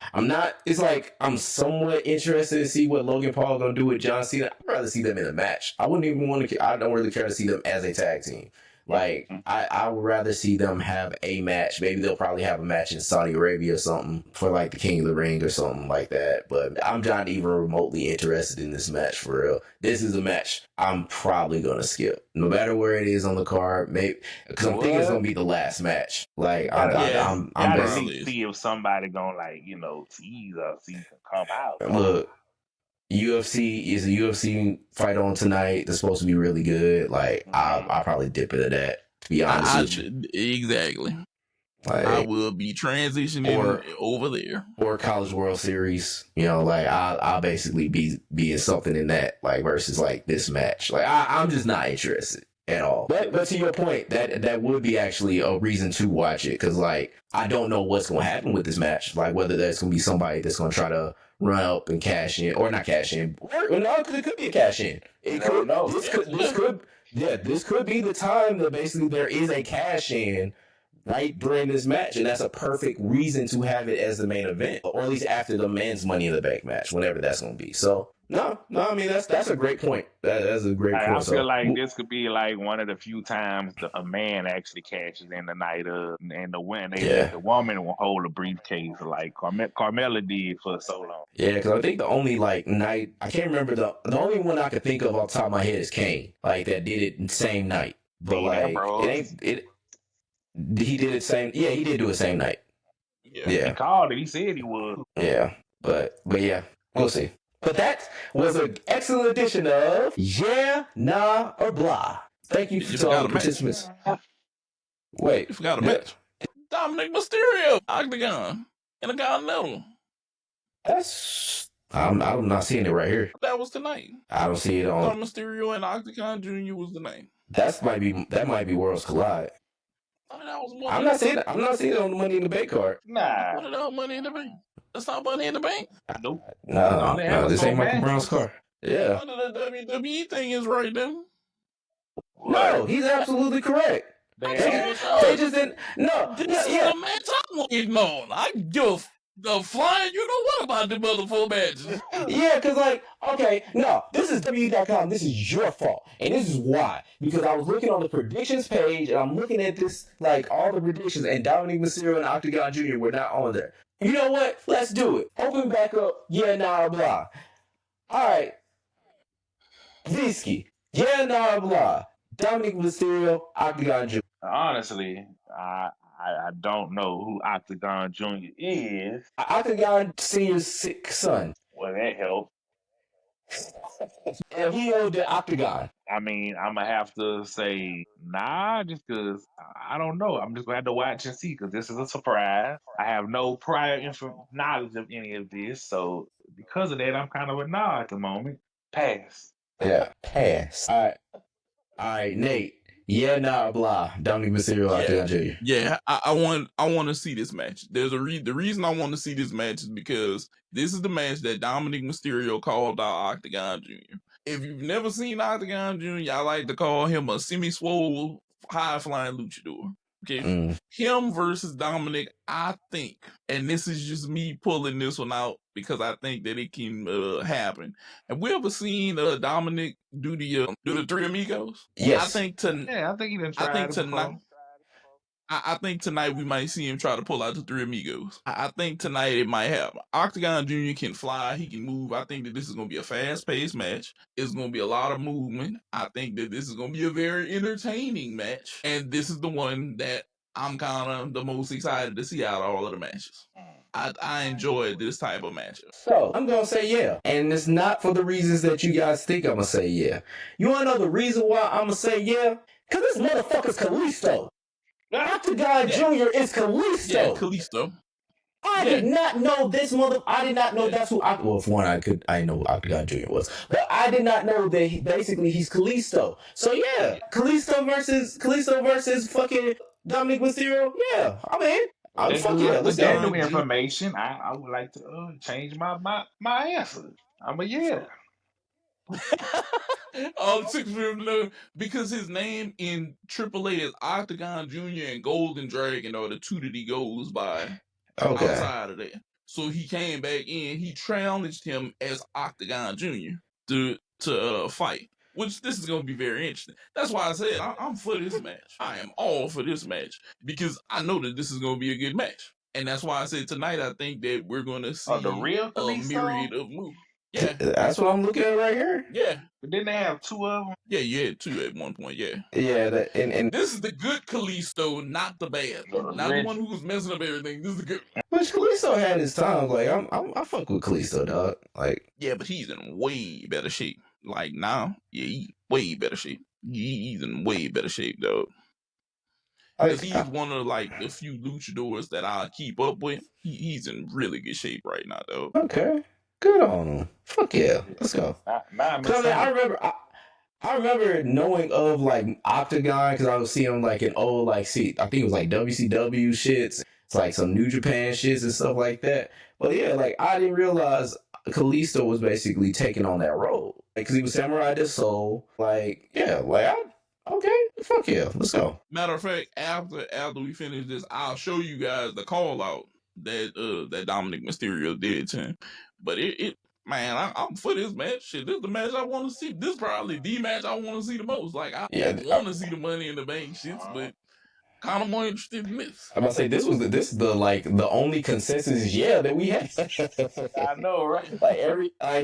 It's like I'm somewhat interested to see what Logan Paul gonna do with John Cena. I'd rather see them in a match. I wouldn't even want to, I don't really care to see them as a tag team. Like, I would rather see them have a match. Maybe they'll probably have a match in Saudi Arabia or something for like the King of the Ring or something like that. But I'm not even remotely interested in this match for real. This is a match I'm probably going to skip. No matter where it is on the card, maybe because I'm thinking it's going to be the last match. Like, I'm basically see if somebody going to tease or see them come out. Look. UFC is a UFC fight on tonight. That's supposed to be really good. Like I'll probably dip into that. To be honest, exactly. Like, I will be transitioning over there or College World Series. Like I'll basically be in something in that. Like versus like this match. Like I'm just not interested at all. But to your point, that would be actually a reason to watch it because like I don't know what's going to happen with this match. Like whether there's going to be somebody that's going to try to run up and cash in, or not cash in, or no, because it could be a cash in. It could. This could be the time that basically there is a cash in right during this match, and that's a perfect reason to have it as the main event, or at least after the men's Money in the Bank match, whenever that's going to be. So no, I mean that's a great point. That's a great point. I feel like this could be like one of the few times a man actually cashes in the night of, and the woman will hold a briefcase like Carmella did for so long. Yeah, because I think the only night I can't remember the only one I could think of off the top of my head is Kane, like that did it the same night. But he did it same. Yeah, he did do it same night. Yeah. He called it. He said he would. Yeah, but yeah, we'll see. But that was an excellent edition of Yeah, Nah, or Blah. Thank you to all the participants. Wait, you forgot a match. Dominic Mysterio, Octagon, and a Continental. I'm not seeing it right here. That was tonight. I don't see it on. Mysterio and Octagon Jr. was the name. That might be Worlds Collide. I'm not seeing it on the Money in the Bank card. Nah. What about Money in the Bank? That's not Money in the Bank. Nope. No, this ain't Michael Brown's car. Yeah. The WWE thing is right then. No, he's absolutely correct. They just didn't. No. This is the match I'm waiting on. I give the flying. You know what about the motherfucking matches? Yeah, because okay, no, this is WWE.com. This is your fault, and this is why. Because I was looking on the predictions page, and I'm looking at this all the predictions, and Dominic Mysterio and Octagon Jr. were not on there. You know what? Let's do it. Open back up. Yeah, nah, blah. All right. Visky. Yeah, nah, blah. Dominic Mysterio, Octagon Jr. Honestly, I don't know who Octagon Jr. is. Octagon Senior's sick son. Well, that helps. He owed the Octagon. I mean, I'm going to have to say nah, just because I don't know. I'm just going to have to watch and see because this is a surprise. I have no prior knowledge of any of this. So because of that, I'm kind of a nah at the moment. Pass. Yeah, pass. All right, Nate. Yeah, nah, blah. Dominic Mysterio, Octagon Jr. Yeah, I want to see this match. There's the reason I want to see this match is because this is the match that Dominic Mysterio called out Octagon Jr. If you've never seen Octagon Jr., I like to call him a semi-swole, high-flying luchador. Okay, him versus Dominic, I think, and this is just me pulling this one out because I think that it can happen. Have we ever seen Dominic do the Three Amigos? Yes. I think he done tried it before. I think tonight we might see him try to pull out the Three Amigos. I think tonight it might happen. Octagon Jr. can fly, he can move. I think that this is going to be a fast-paced match. It's going to be a lot of movement. I think that this is going to be a very entertaining match. And this is the one that I'm kind of the most excited to see out of all of the matches. I enjoyed this type of matchup. So, I'm going to say yeah. And it's not for the reasons that you guys think I'm going to say yeah. You want to know the reason why I'm going to say yeah? Because this motherfucker's Kalisto. Octagon Jr. is Kalisto. Yeah, Kalisto. I did not know this I did not know that's who well, for one, I didn't know who Octagon Jr. was. But I did not know that he's Kalisto. So yeah, Kalisto versus fucking Dominic Mysterio. Yeah, I mean, fuck yeah, let's with that go. new information, I would like to change my answer. I'm a yeah. All it took for him to know, because his name in AAA is Octagon Jr. and Golden Dragon are the two that he goes by outside of that. So he came back in, he challenged him as Octagon Jr. to fight, which this is going to be very interesting. That's why I said I'm for this match. I am all for this match because I know that this is going to be a good match. And that's why I said tonight I think that we're going to see the real a myriad of moves. Yeah, that's what I'm looking at right here. Yeah, but didn't they have two of them? Yeah, you had two at one point. Yeah, yeah. And this is the good Kalisto, not the bad, not the one who was messing up everything. This is the good. Which Kalisto had his time. Like I fuck with Kalisto, dog. Like yeah, but he's in way better shape. Like now, yeah, he's way better shape. He's in way better shape, dog. Because he's one of like the few luchadors that I keep up with. He's in really good shape right now, though. Okay. Good on him. Fuck yeah. Let's go. I remember knowing of like Octagon because I would see him like in old I think it was like WCW shits. It's like some New Japan shits and stuff like that. But yeah, like I didn't realize Kalisto was basically taking on that role. Like, cause he was Samurai de Soul. Like, yeah, like okay, fuck yeah, let's go. Matter of fact, after we finish this, I'll show you guys the call out that Dominic Mysterio did to him. But man, I'm for this match. Shit, this is the match I want to see. This is probably the match I want to see the most. Like, I want to see the Money in the Bank shits, but kind of more interested in this. I'm about to say this is the only consensus that we had. I know, right?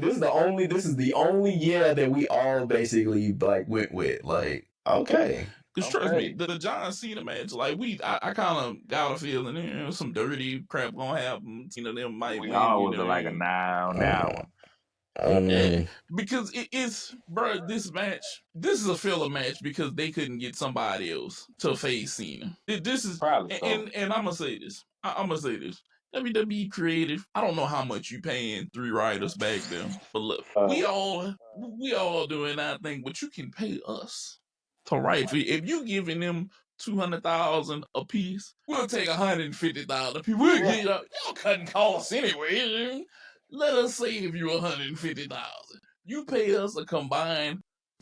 This is the only that we all basically like went with. Like, okay. Because trust me, the John Cena match, like I kind of got a feeling some dirty crap gonna happen. Them might we win. Always like a 9 on that one. Yeah, because it's, bro, this is a filler match because they couldn't get somebody else to face Cena. This is probably and I'm gonna say this. I'm gonna say this. WWE creative. I don't know how much you paying 3 writers back then, but look, we all doing our thing, but you can pay us to write for you. If you giving them $200,000 a piece, we'll take $150,000 a piece. We'll get y'all cutting costs anyway. Let us save you $150,000. You pay us a combined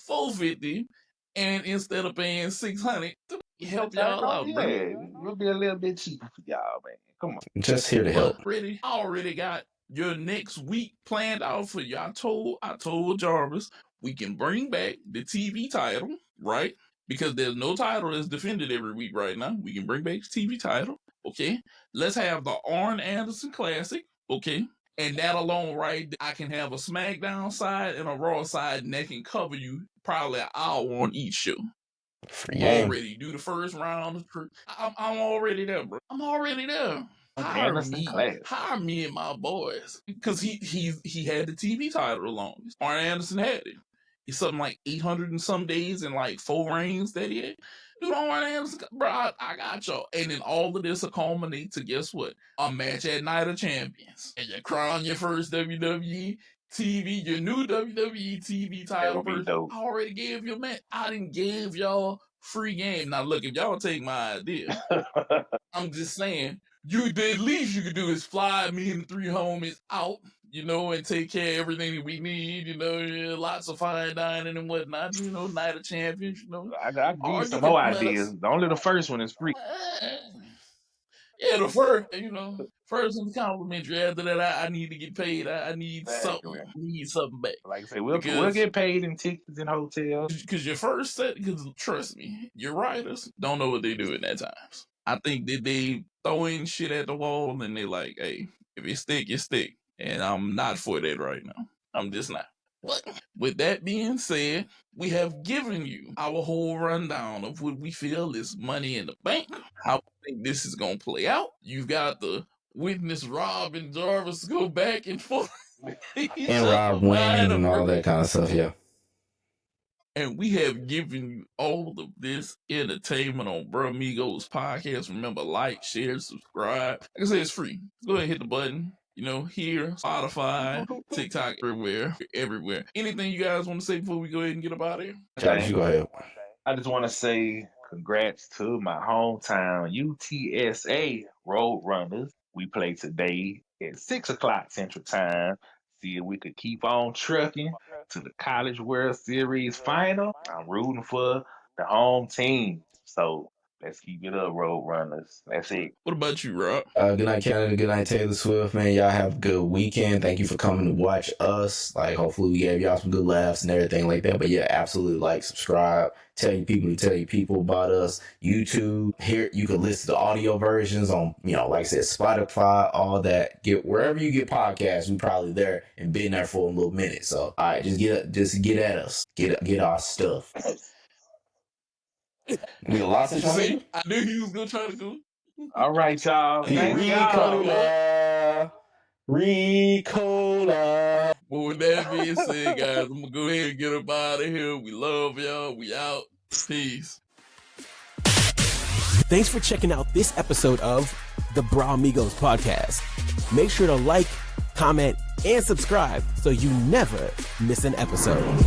$450, and instead of paying $600, to help y'all out, bro. Yeah, we'll be a little bit cheaper for y'all, man. Come on, just here to help. I already got your next week planned out for you. I told Jarvis we can bring back the TV title, right? Because there's no title that's defended every week right now. We can bring back the TV title, okay? Let's have the Arn Anderson Classic, okay? And that alone, right, I can have a SmackDown side and a Raw side, and that can cover you probably an hour on each show. Already do the first round. I'm already there, bro. I'm already there. Hire me and my boys, because he had the TV title along. Arn Anderson had it. It's something like 800 and some days and like 4 reigns that he had. Dude, Arn Anderson, bro, I got y'all. And then all of this will culminate to, guess what? A match at Night of Champions. And you crown your first WWE TV, your new WWE TV title. I already gave you a match. I didn't give y'all free game. Now look, if y'all take my idea, I'm just saying, the least you could do is fly me and the 3 homies out and take care of everything that we need, lots of fine dining and whatnot, Night of Champions, I can give you or you some can more let ideas. us. Only the first one is free. Yeah, the first one's complimentary. After that, I need to get paid. I need something. Exactly. I need something back. Like I say, we'll Because get paid in tickets and hotels. Because your first set, because trust me, your writers don't know what they do at that times. I think that they throwing shit at the wall and they like, hey, if it stick, it stick. And I'm not for that right now. I'm just not. But with that being said, we have given you our whole rundown of what we feel is money in the bank, how we think this is going to play out. You've got the witness Rob and Jarvis go back and forth. And Rob wins and all that kind of stuff, yeah. And we have given you all of this entertainment on Brah Migos podcast. Remember, like, share, subscribe. Like I said, it's free. Go ahead and hit the button. Here, Spotify, TikTok, everywhere. Anything you guys want to say before we go ahead and get up out of here? Travis, you go ahead. I just want to say congrats to my hometown UTSA Roadrunners. We play today at 6 o'clock Central Time. See if we could keep on trucking to the College World Series final. I'm rooting for the home team. So let's keep it up, Roadrunners. That's it. What about you, Rob? Good night, Canada. Good night, Taylor Swift, man. Y'all have a good weekend. Thank you for coming to watch us. Like, hopefully we gave y'all some good laughs and everything like that. But yeah, absolutely like, subscribe, tell your people about us. YouTube, here you can listen to audio versions on, like I said, Spotify, all that. Get wherever you get podcasts, we probably there and been there for a little minute. So all right, just get at us. Get our stuff. We lost it. See, I knew he was gonna try to go. All right, y'all. Thank Ricola. Ricola. Well, with that being said, guys, I'm gonna go ahead and get up out of here. We love y'all. We out. Peace. Thanks for checking out this episode of the Brah Migos podcast. Make sure to like, comment, and subscribe so you never miss an episode.